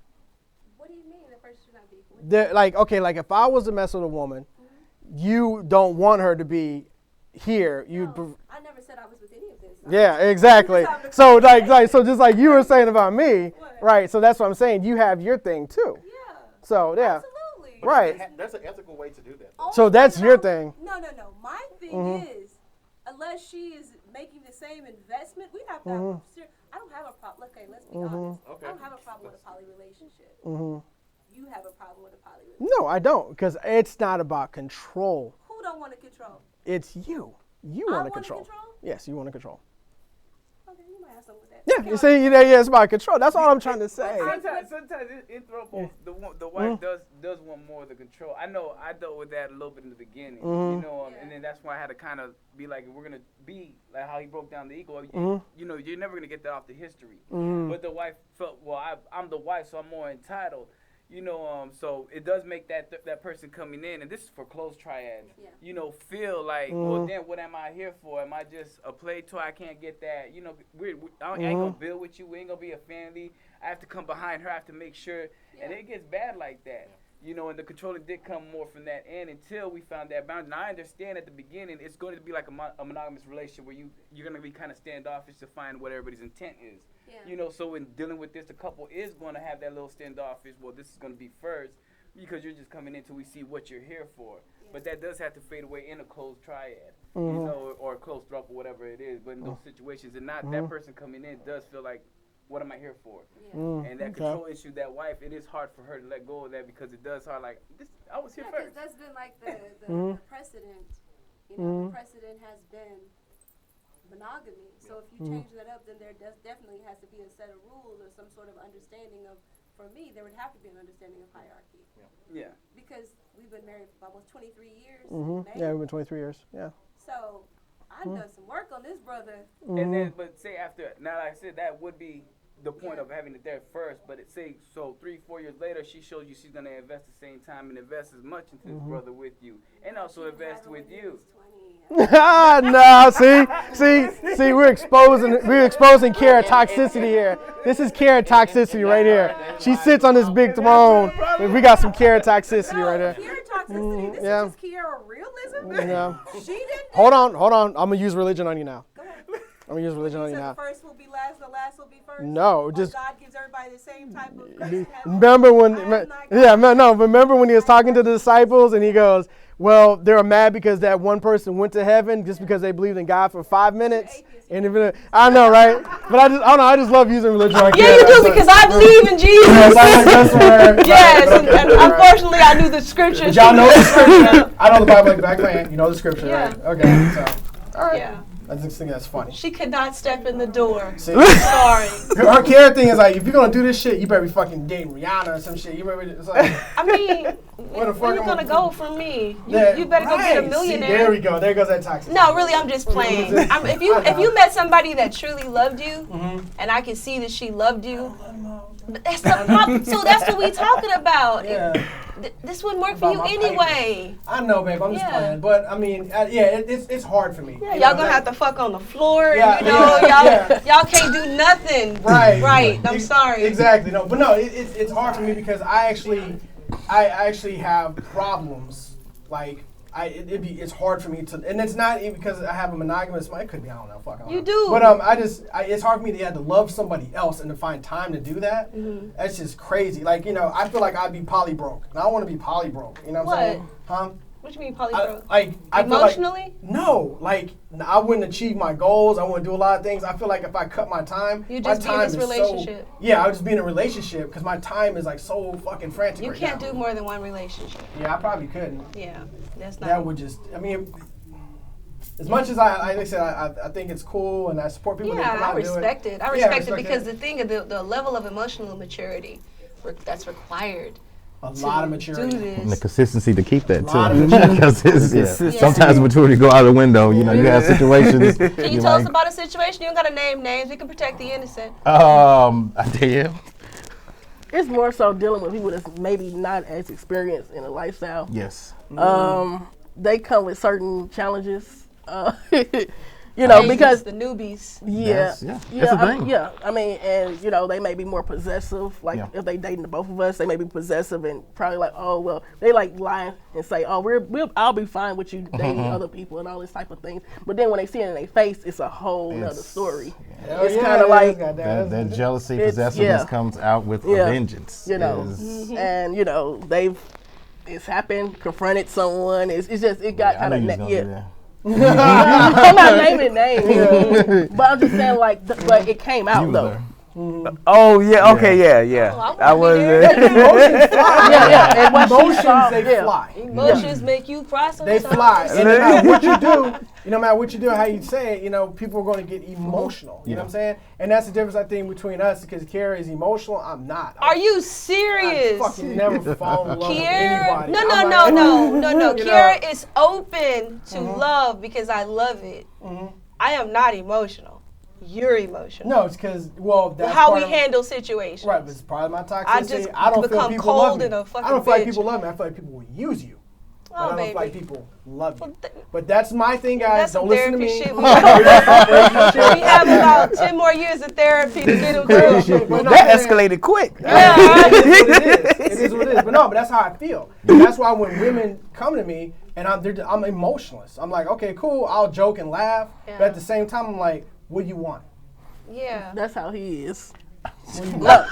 What do you mean the person should not be equal? Like if I was to mess with a woman, you don't want her to be here. I never said I was with any of this. Yeah, exactly. So so just like you were saying about me, right? So that's what I'm saying. You have your thing too. Yeah. So yeah. Absolutely. Right. That's an ethical way to do that. So that's your thing. No. My thing is, unless she is making the same investment, we have to have I don't have a problem. Okay, let's be honest. Okay. I don't have a problem with a poly relationship. You have a problem with a poly relationship. No, I don't, because it's not about control. Who don't want to control? It's you. You want to control. Yes, you want to control. Okay, you might have something with that. Yeah, you see, it's about control. That's all I'm trying to say. Sometimes it throws the wife does want more of the control. I know I dealt with that a little bit in the beginning, and then that's why I had to kind of be like, we're gonna be like how he broke down the ego. You're never gonna get that off the history. But the wife felt, well, I'm the wife, so I'm more entitled. So it does make that person coming in, and this is for close triads, feel like, well, then what am I here for? Am I just a play toy? I can't get that. I ain't gonna build with you. We ain't gonna be a family. I have to come behind her. I have to make sure. And it gets bad like that. And the controlling did come more from that end until we found that boundary. Now, I understand at the beginning it's going to be like a monogamous relationship where you're going to be kind of standoffish to find what everybody's intent is. Yeah. So in dealing with this, the couple is going to have that little standoffish, well, this is going to be first because you're just coming in till we see what you're here for. Yeah. But that does have to fade away in a closed triad, or a closed throuple, whatever it is. But in those situations, and not that person coming in does feel like, what am I here for? Yeah. And that control issue, that wife, it is hard for her to let go of that because it does hard. Like, I was here first. That's been like the precedent. The precedent has been monogamy. So if you change that up, then there definitely has to be a set of rules or some sort of understanding of. For me, there would have to be an understanding of hierarchy. Yeah. Because we've been married for almost 23 years. Yeah, we've been 23 years. Yeah. So I've done some work on this brother. And then, but say after, now like I said, that would be the point of having it there first. But it say, so 3-4 years later, she shows you she's going to invest the same time and invest as much into this brother with you. And also invest with you. No, see, we're exposing carrot toxicity here. This is carrot toxicity right here. She sits on this big throne. We got some carrot toxicity right here. Carrot toxicity. This is just Kiara realism. Yeah. She didn't. Hold on. I'm gonna use religion on you now. Go ahead. I'm gonna use religion on you now. The first will be last, the last will be first. No, just God gives everybody the same type of. Remember when he was talking to the disciples and he goes, well, they were mad because that one person went to heaven just because they believed in God for 5 minutes. And I know, right? But I just love using religion. Yeah, you do, because I believe in Jesus. Yes, and unfortunately, I knew the scripture. Y'all know the scripture. I know the Bible like the back of my hand. You know the scripture, right? Okay, so all right. Yeah. I just think that's funny. She could not step in the door. See? Sorry. Her carrot thing is like, if you're gonna do this shit, you better be fucking dating Rihanna or some shit. You better be, it's like, I mean, where you gonna go from me? You better go get a millionaire. See, there we go. There goes that toxic. No, really, I'm just playing. If you met somebody that truly loved you, and I can see that she loved you, that's the problem. So that's what we talking about. Yeah. This wouldn't work for you anyway. I know, babe. I'm just playing. But, I mean, it's hard for me. Yeah, y'all gonna have to fuck on the floor. Y'all can't do nothing. Right. Right. I'm sorry. Exactly. No, but no, it's hard for me because I actually I actually have problems. Like, it's hard for me to, and it's not even because I have a monogamous mind. It could be, I don't know, fuck. I don't know. do. But it's hard for me to have to love somebody else and to find time to do that. That's just crazy. Like, I feel like I'd be poly broke, and I don't want to be poly broke. You know what I'm saying? Huh? What do you mean poly broke? I emotionally? No, like I wouldn't achieve my goals. I wouldn't do a lot of things. I feel like if I cut my time, you just be in this relationship. I would just be in a relationship because my time is like so fucking frantic. You can't do more than one relationship. Yeah, I probably couldn't. Yeah, that's not. That would just. I mean, as much as I said, I think it's cool and I support people. Yeah, I respect it. I respect it because the thing of the level of emotional maturity that's required. A lot of maturity. And the consistency to keep that too. Because sometimes maturity go out the window. You have situations. Can you tell us about a situation? You don't got to name names. We can protect the innocent. I dare. It's more so dealing with people that's maybe not as experienced in a lifestyle. Yes. They come with certain challenges. Because the newbies. That's a thing. I mean, and they may be more possessive. Like if they dating the both of us, they may be possessive and probably like, oh well, they like lie and say, oh I'll be fine with you dating other people and all this type of things. But then when they see it in their face, it's a whole nother story. It's kind of like that jealousy, possessiveness comes out with a vengeance. And it's happened, confronted someone. It's just it got kind of I'm not naming names, but I'm just saying but it came out though. Oh yeah, okay, yeah. I was. Emotions they fly. Emotions make you cry. They fly. And no matter what you do, no matter what you do, how you say it, people are going to get emotional. You know what I'm saying? And that's the difference I think between us because Kiara is emotional. I'm not. Are you serious? I fucking never fall in love with anybody. No. Kiara is open to love because I love it. I am not emotional. You're emotional. No, it's because, that's how we handle situations. Right, but it's part of my toxicity. I just don't feel people love me. I don't feel like people love me. I feel like people will use you. Oh, I don't feel like people love you. But that's my thing, guys. Don't listen to me. Shit. We have about 10 more years of therapy to get them through. That escalated quick. Yeah, it is what it is. But that's how I feel. And that's why when women come to me and I'm emotionless, I'm like, okay, cool. I'll joke and laugh. But at the same time, I'm like, what do you want? Yeah. That's how he is. No.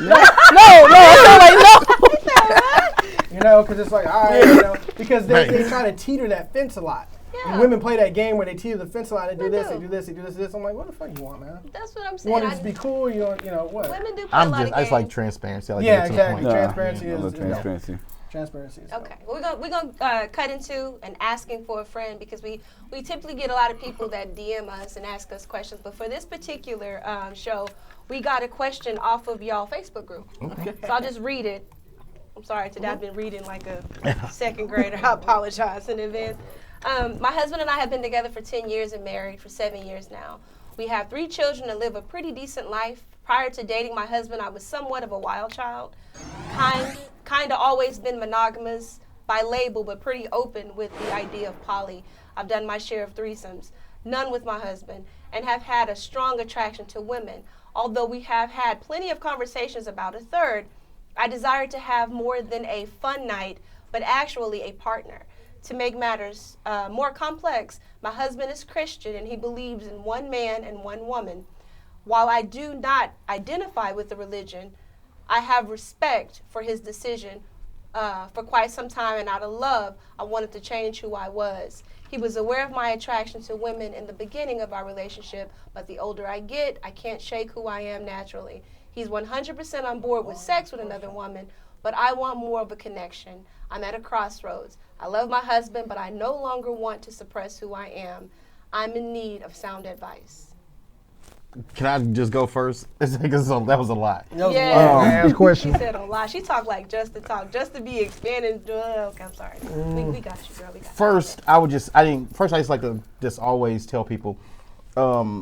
Because it's like, all right, because they try to teeter that fence a lot. Yeah. And women play that game where they teeter the fence a lot. They do this, they do this, they do this. I'm like, what the fuck you want, man? That's what I'm saying. You want it to be cool? What? Women do play a lot of games. I just like transparency. Exactly. Transparency Transparency. Okay, we're gonna cut into an asking for a friend because we typically get a lot of people that DM us and ask us questions, but for this particular show, we got a question off of y'all Facebook group. Okay. So I'll just read it. I'm sorry, today I've been reading like a second grader. I apologize in advance. My husband and I have been together for 10 years and married for 7 years now. We have 3 children and live a pretty decent life. Prior to dating my husband, I was somewhat of a wild child. Kind of always been monogamous by label, but pretty open with the idea of poly. I've done my share of threesomes, none with my husband, and have had a strong attraction to women. Although we have had plenty of conversations about a third, I desire to have more than a fun night, but actually a partner. To make matters more complex, my husband is Christian and he believes in one man and one woman. While I do not identify with the religion, I have respect for his decision. For quite some time and out of love, I wanted to change who I was. He was aware of my attraction to women in the beginning of our relationship, but the older I get, I can't shake who I am naturally. He's 100% on board with sex with another woman, but I want more of a connection. I'm at a crossroads. I love my husband, but I no longer want to suppress who I am. I'm in need of sound advice. Can I just go first? Because that was a lot. Yeah. Question. She said a lot. She talked like just to talk, just to be expanding. Okay, I'm sorry. We got you, girl. We got first, you. I just like to just always tell people,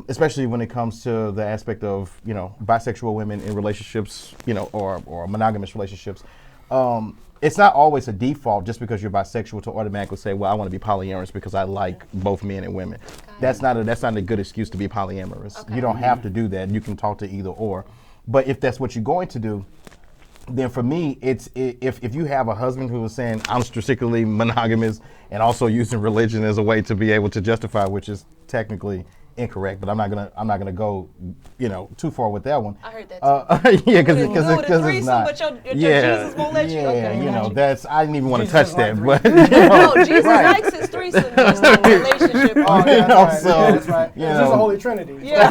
especially when it comes to the aspect of, bisexual women in relationships, or monogamous relationships. It's not always a default just because you're bisexual to automatically say, well, I want to be polyamorous because I like both men and women. That's not a good excuse to be polyamorous. Okay. You don't have to do that. You can talk to either or. But if that's what you're going to do, then for me, if you have a husband who is saying I'm strictly monogamous and also using religion as a way to be able to justify, which is technically incorrect, but I'm not gonna go, too far with that one. I heard that yeah, because it's not. But your Jesus won't let you. Okay, that's I didn't even want to touch that, but no, Jesus likes his threesome, just not relationship. That's right. It's just a Holy Trinity. Yeah.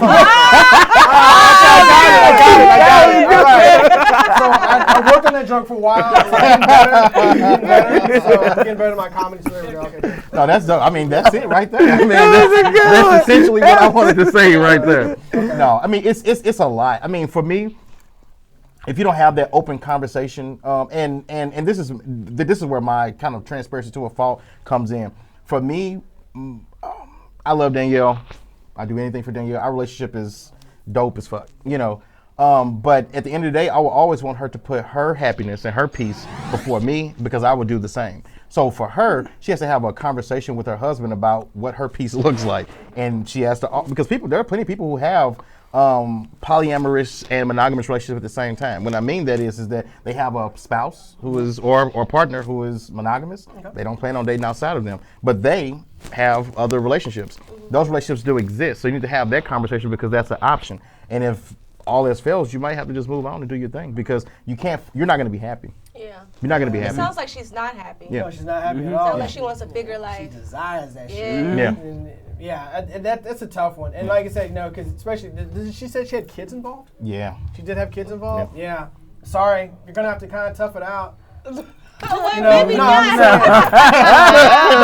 I got it. All right. So I worked on that joke for a while. So I'm getting better at my comedy. So there we go. Okay. No, that's dope. I mean, that's it right there. I mean, that's essentially what I wanted to say right there. No, I mean, it's a lot. I mean, for me, if you don't have that open conversation, and this is where my kind of transparency to a fault comes in. For me, I love Danielle. I do anything for Danielle. Our relationship is dope as fuck, but at the end of the day, I will always want her to put her happiness and her peace before me, because I would do the same. So for her, she has to have a conversation with her husband about what her peace looks like, and she has to, because there are plenty of people who have polyamorous and monogamous relationships at the same time. What I mean that is that they have a spouse who is or partner who is monogamous. Okay. They don't plan on dating outside of them, but they have other relationships. Those relationships do exist, so you need to have that conversation, because that's an option. And if all else fails, you might have to just move on and do your thing, because you're not going to be happy. Yeah. You're not going to be happy. It sounds like she's not happy. Yeah. No, she's not happy at all. Sounds like she wants a bigger life. She desires that shit. Yeah. Yeah. And that's a tough one. And like I said, because especially, she said she had kids involved? Yeah. She did have kids involved? Yeah. Sorry, you're going to have to kind of tough it out. Maybe not.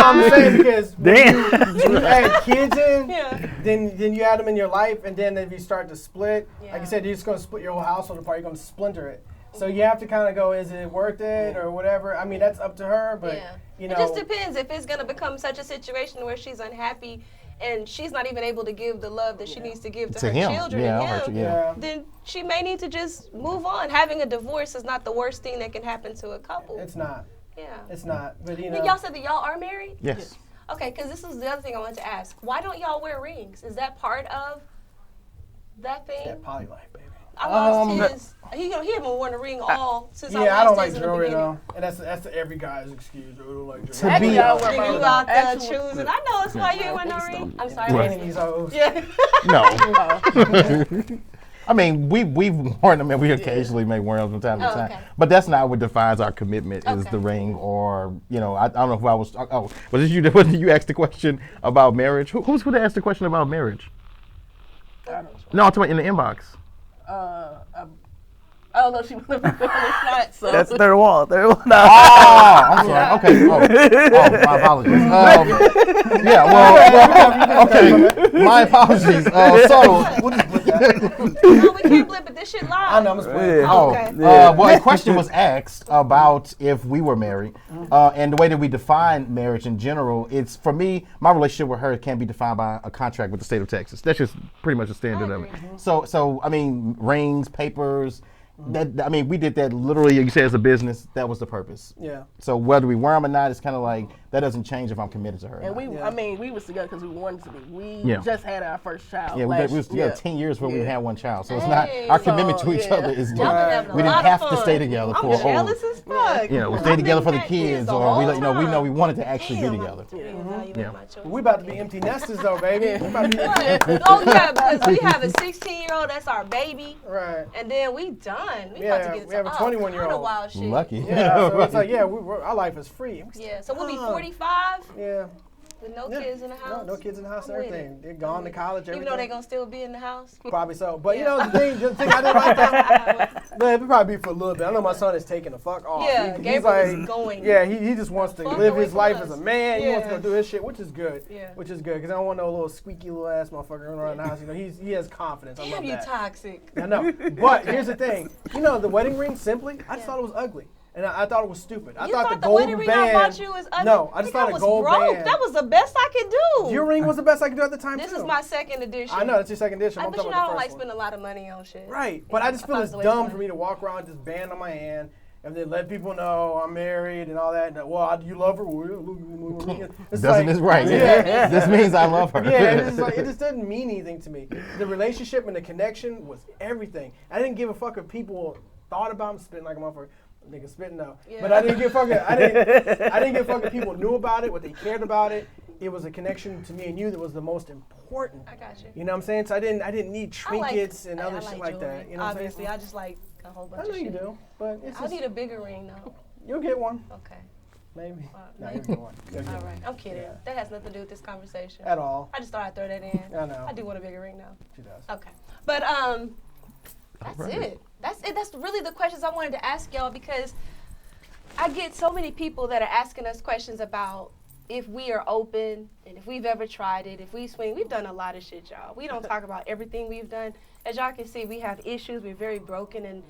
I'm saying because when you add kids in, then you add them in your life, and then if you start to split, like you said, you're just going to split your whole household apart. You're going to splinter it. So you have to kind of go, is it worth it or whatever? I mean, that's up to her, but it just depends if it's going to become such a situation where she's unhappy and she's not even able to give the love that she needs to give to her children and him, then she may need to just move on. Having a divorce is not the worst thing that can happen to a couple. It's not. Yeah. It's not. But y'all said that y'all are married? Yes. Okay, because this is the other thing I wanted to ask. Why don't y'all wear rings? Is that part of that thing? It's that poly life, baby. I lost his. He haven't worn a ring all since I lost I don't like his jewelry in the though, and that's every guy's excuse. I don't like jewelry. To be you out there choosing. I know it's why you ain't wear no ring. I'm sorry. Yeah. No. I mean, we've worn them, and we occasionally may wear them from time to time. Okay. But that's not what defines our commitment. Is the ring, or I don't know who I was. Oh, was it you? Wasn't you asked the question about marriage? Who's who asked the question about marriage? No, I'm talking about in the inbox. I don't know. She was on the spot, so that's third wall. No. Oh, I'm sorry. Okay. Oh, my apologies. Okay. My apologies. So no, we can't blip it. This shit live. I know. I'm okay. Well, a question was asked about if we were married, and the way that we define marriage in general. It's, for me, my relationship with her can't be defined by a contract with the state of Texas. That's just pretty much the standard of it. So I mean, rings, papers. We did that literally. You say as a business, that was the purpose. Yeah. So whether we wear them or not, it's kind of like that doesn't change if I'm committed to her. And we was together because we wanted to be. We just had our first child. Yeah, we was together 10 years before we had one child. So it's not our commitment to each other is different. We didn't have to stay together for. I'm jealous as fuck. We stayed together for the kids, or we know we wanted to actually be together. We about to be empty nesters though, baby. Because we have a 16-year-old. That's our baby. Right. And then we done. We about to get we have a 21-year-old. Wild shit. Lucky. Yeah, so it's like, our life is free. Yeah, so we'll be 45. Yeah. With no kids in the house. No kids in the house. Everything. They're gone to college. Everything. Even though they're gonna still be in the house. Probably so. But the thing I didn't like that. But it'll probably be for a little bit. I know my son is taking the fuck off. Yeah, he's like going. Yeah, he just wants to live his life as a man. He wants to go do his shit, which is good. Yeah. Which is good because I don't want no little squeaky little ass motherfucker running around the house. He has confidence. Damn, I love you that. toxic. I know. But here's the thing. The wedding ring, simply, I just thought it was ugly. And I thought it was stupid. I thought the gold wedding ring band. I bought you was ugly. No, I just thought a gold band. That was the best I could do. Your ring was the best I could do at the time. This is my second edition. I know that's your second edition. But I don't like spending a lot of money on shit. Right, but I just feel it's dumb for me to walk around with this band on my hand and then let people know I'm married and all that. And, well, do you love her? Doesn't this right? Yeah. This means I love her. Yeah, it just doesn't mean anything to me. The relationship and the connection was everything. I didn't give a fuck if people thought about. I'm spitting like a motherfucker. Nigga spitting now. Yeah. But I didn't give fucking people knew about it, what they cared about it. It was a connection to me and you that was the most important. I got you. You know what I'm saying? So I didn't need trinkets and other shit like that. You know what I'm saying? I just like a whole bunch of shit. I know you do, but I need a bigger ring though. You'll get one. Okay. Maybe. No, you'll get one. All right. I'm kidding. Yeah. That has nothing to do with this conversation. At all. I just thought I'd throw that in. I know. I do want a bigger ring though. She does. Okay. But that's it. That's it. That's really the questions I wanted to ask y'all, because I get so many people that are asking us questions about if we are open and if we've ever tried it, if we swing. We've done a lot of shit, y'all. We don't talk about everything we've done. As y'all can see, we have issues. We're very broken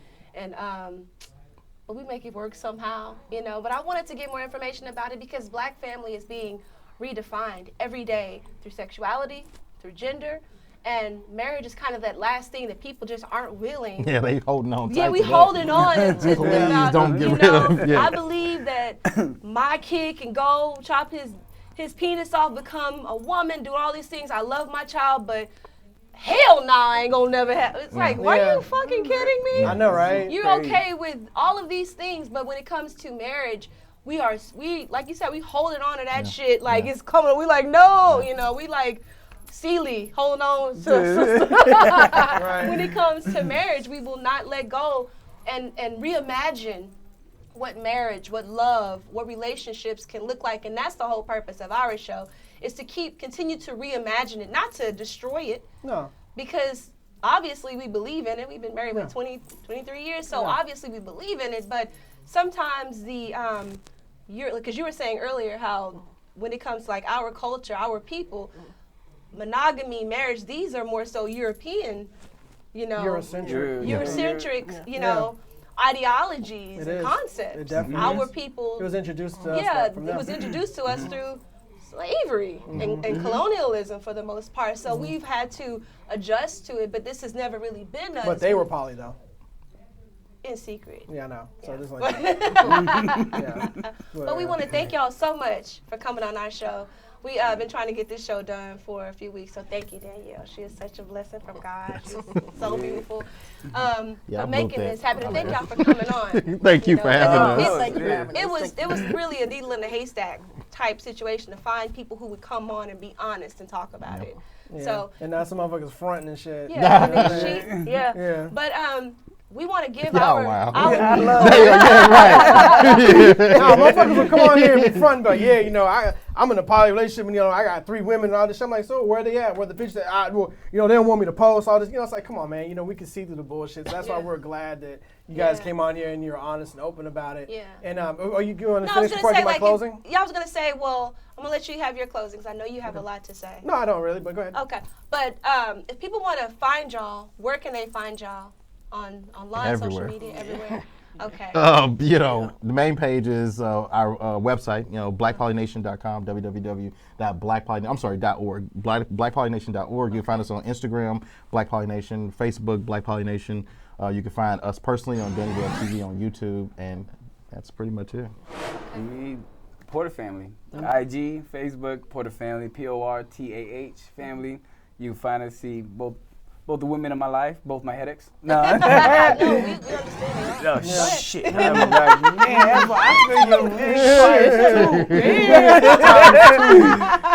but we make it work somehow, you know. But I wanted to get more information about it because Black family is being redefined every day through sexuality, through gender, and marriage is kind of that last thing that people just aren't willing. Yeah, they holding on tight. Yeah, we holding on to Please don't get rid of. Yeah. I believe that my kid can go chop his penis off, become a woman, do all these things. I love my child, but hell nah, I ain't gonna never have. It's like, why are you fucking kidding me? I know, right? You're okay with all of these things, but when it comes to marriage, we like you said, we holding on to that shit like it's coming. We like, no, you know, we like Sealy holding on to sister. Right. When it comes to marriage, we will not let go and reimagine what marriage, what love, what relationships can look like. And that's the whole purpose of our show, is to continue to reimagine it, not to destroy it. No. Because obviously we believe in it. We've been married for 23 years, so obviously we believe in it. But sometimes because you were saying earlier how when it comes to like our culture, our people, monogamy, marriage, these are more so European, you know, Eurocentric, you know, ideologies and concepts. It definitely our people. It was introduced to us. Yeah, it was introduced to us through slavery and colonialism for the most part. So we've had to adjust to it, but this has never really been us. But they were poly though. In secret. Yeah, I know. So just like But we want to thank y'all so much for coming on our show. We been trying to get this show done for a few weeks, so thank you, Danielle. She is such a blessing from God. She's so beautiful. For making this happen. Thank y'all for coming on. Thank you for having us. It was really a needle in a haystack type situation to find people who would come on and be honest and talk about it. Yeah. So and now some motherfuckers fronting and shit. Yeah. But we want to give our I love it. Right. No, motherfuckers will come on here and be front, but yeah, you know, I'm in a poly relationship and you know I got 3 women and all this shit. I'm like, so where they at? Where the bitch that you know, they don't want me to post all this. You know, it's like, come on, man. You know, we can see through the bullshit. So that's why we're glad that you guys came on here and you're honest and open about it. Yeah. And are you going to finish before I do my closing? I was gonna say, well, I'm gonna let you have your closings. I know you have a lot to say. No, I don't really, but go ahead. Okay, but if people want to find y'all, where can they find y'all? Online, everywhere. Social media, everywhere. Okay. You know, the main page is our website, you know, blackpolynation.com, www.blackpolynation.org, blackpolynation.org. You can find us on Instagram, Black Polynation, Facebook, Black Polynation. You can find us personally on Dani TV on YouTube, and that's pretty much it. Porter Family. IG, Facebook, Porter Family, PORTAH Family. You can find us, see both the women in my life, both my headaches. No. No, we understand. Oh, shit. I'm like, man, that's what I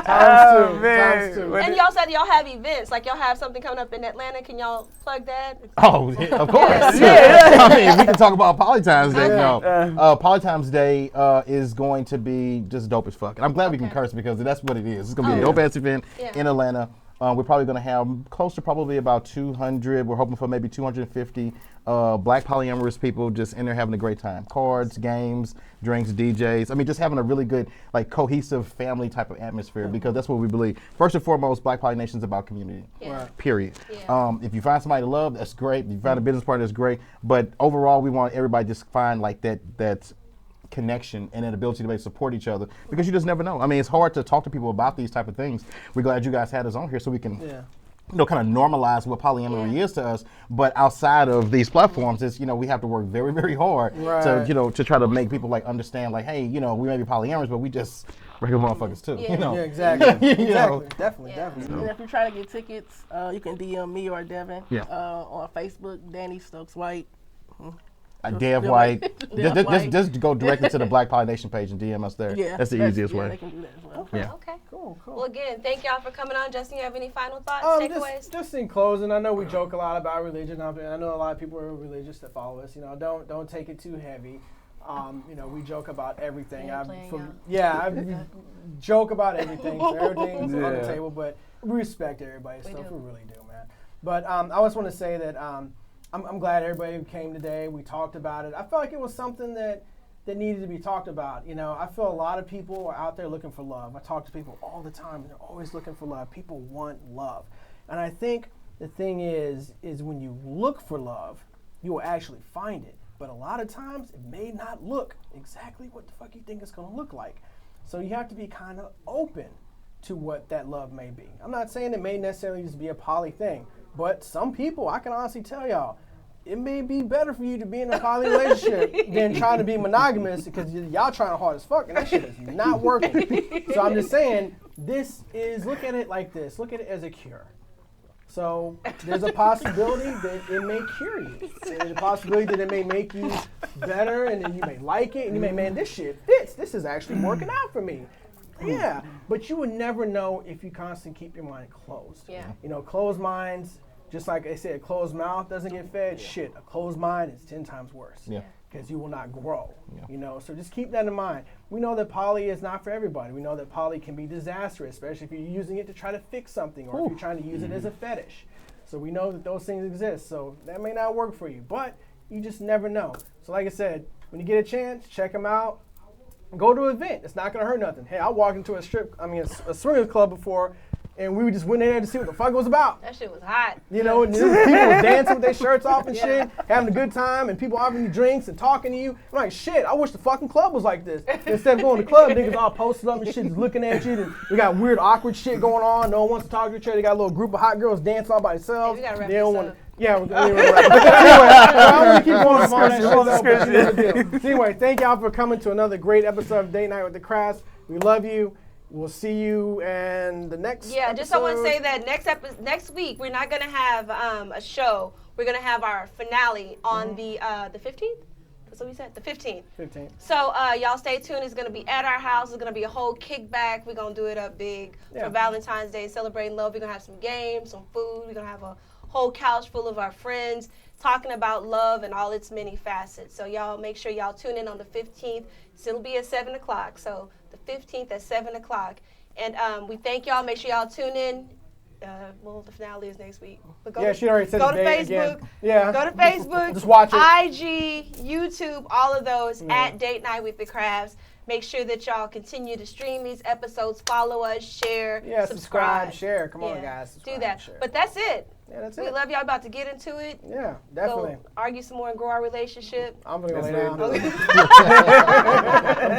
Times two. And y'all said y'all have events, like y'all have something coming up in Atlanta. Can y'all plug that? Oh, yeah, of course. Yeah. I mean, we can talk about Polytimes Day. Polytimes Day is going to be just dope as fuck. And I'm glad we can curse because that's what it is. It's going to be a dope-ass event in Atlanta. We're probably going to have close to probably about 200. We're hoping for maybe 250 Black polyamorous people just in there having a great time. Cards, games, drinks, DJs. I mean, just having a really good, like, cohesive family type of atmosphere because that's what we believe. First and foremost, Black Polynation is about community. Yeah. Period. Yeah. If you find somebody to love, that's great. If you find a business partner, that's great. But overall, we want everybody to just find like that connection and an ability to support each other because you just never know. I mean, it's hard to talk to people about these type of things. We're glad you guys had us on here so we can you know, kind of normalize what polyamory is to us. But outside of these platforms, it's, you know, we have to work very, very hard to, you know, to try to make people like understand like, hey, you know, we may be polyamorous, but we just regular motherfuckers too. You know? Yeah, exactly. Exactly. Definitely. And if you're trying to get tickets, you can DM me or Devin on Facebook, Dani Stokes White. Dev White. Just go directly to the Black Pollination page and DM us there. Yeah, that's the easiest way. They can do that as well. Yeah. Okay. Cool. Well, again, thank y'all for coming on. Justin, you have any final thoughts, takeaways? Just in closing, I know we joke a lot about religion. I know a lot of people are religious that follow us. Don't take it too heavy. We joke about everything. I joke about everything. So everything's on the table, but we respect everybody's stuff. We really do, man. But I just want to say that I'm glad everybody came today. We talked about it. I felt like it was something that needed to be talked about. I feel a lot of people are out there looking for love. I talk to people all the time, and they're always looking for love. People want love. And I think the thing is when you look for love, you will actually find it. But a lot of times, it may not look exactly what the fuck you think it's going to look like. So you have to be kind of open to what that love may be. I'm not saying it may necessarily just be a poly thing, but some people, I can honestly tell y'all, it may be better for you to be in a poly relationship than trying to be monogamous, because y'all trying hard as fuck and that shit is not working. So I'm just saying, look at it like this. Look at it as a cure. So there's a possibility that it may cure you. There's a possibility that it may make you better, and then you may like it, and you may, man, this shit fits. This is actually working out for me. Yeah, but you would never know if you constantly keep your mind closed. Yeah. Closed minds, just like I said, a closed mouth doesn't get fed. Shit, a closed mind is 10 times worse. Yeah. Because you will not grow. Yeah. So just keep that in mind. We know that poly is not for everybody. We know that poly can be disastrous, especially if you're using it to try to fix something, or if you're trying to use it as a fetish. So we know that those things exist. So that may not work for you, but you just never know. So like I said, when you get a chance, check them out. Go to an event. It's not gonna hurt nothing. Hey, I walked into a swingers club before, and we just went in there to see what the fuck it was about. That shit was hot. And people was dancing with their shirts off and shit, having a good time, and people offering you drinks and talking to you. I'm like, shit, I wish the fucking club was like this. Instead of going to the club, niggas all posted up and shit, just looking at you, and we got weird, awkward shit going on. No one wants to talk to each other. They got a little group of hot girls dancing all by themselves. Hey, we gotta wrap they don't this want up. Yeah, we're going to wrap it up. Anyway, I'm going to keep going on that shit. Anyway, thank y'all for coming to another great episode of Date Night with the Crafts. We love you. We'll see you in the next episode. Just I want to say that next week we're not going to have a show. We're going to have our finale on the 15th. That's what we said, the 15th. 15th. So y'all stay tuned. It's going to be at our house. It's going to be a whole kickback. We're going to do it up big for Valentine's Day, celebrating love. We're going to have some games, some food. We're going to have a whole couch full of our friends talking about love and all its many facets. So y'all make sure y'all tune in on the 15th. It'll be at 7 o'clock. So the 15th at 7 o'clock. And we thank y'all. Make sure y'all tune in. The finale is next week. But she already said the date Facebook. Again. Yeah. Go to Facebook. Just watch it. IG, YouTube, all of those at Date Night with the Crafts. Make sure that y'all continue to stream these episodes. Follow us, share, subscribe, share. Come on, guys. Do that. But that's it. Yeah, that's it. We love y'all. About to get into it. Yeah, definitely. Go argue some more and grow our relationship. I'm gonna go lay down. I'm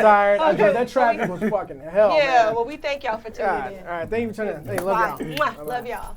tired. That traffic was fucking hell. Yeah, man. well, we thank y'all for tuning in. All right, thank you for tuning in. Hey, love y'all. Love y'all.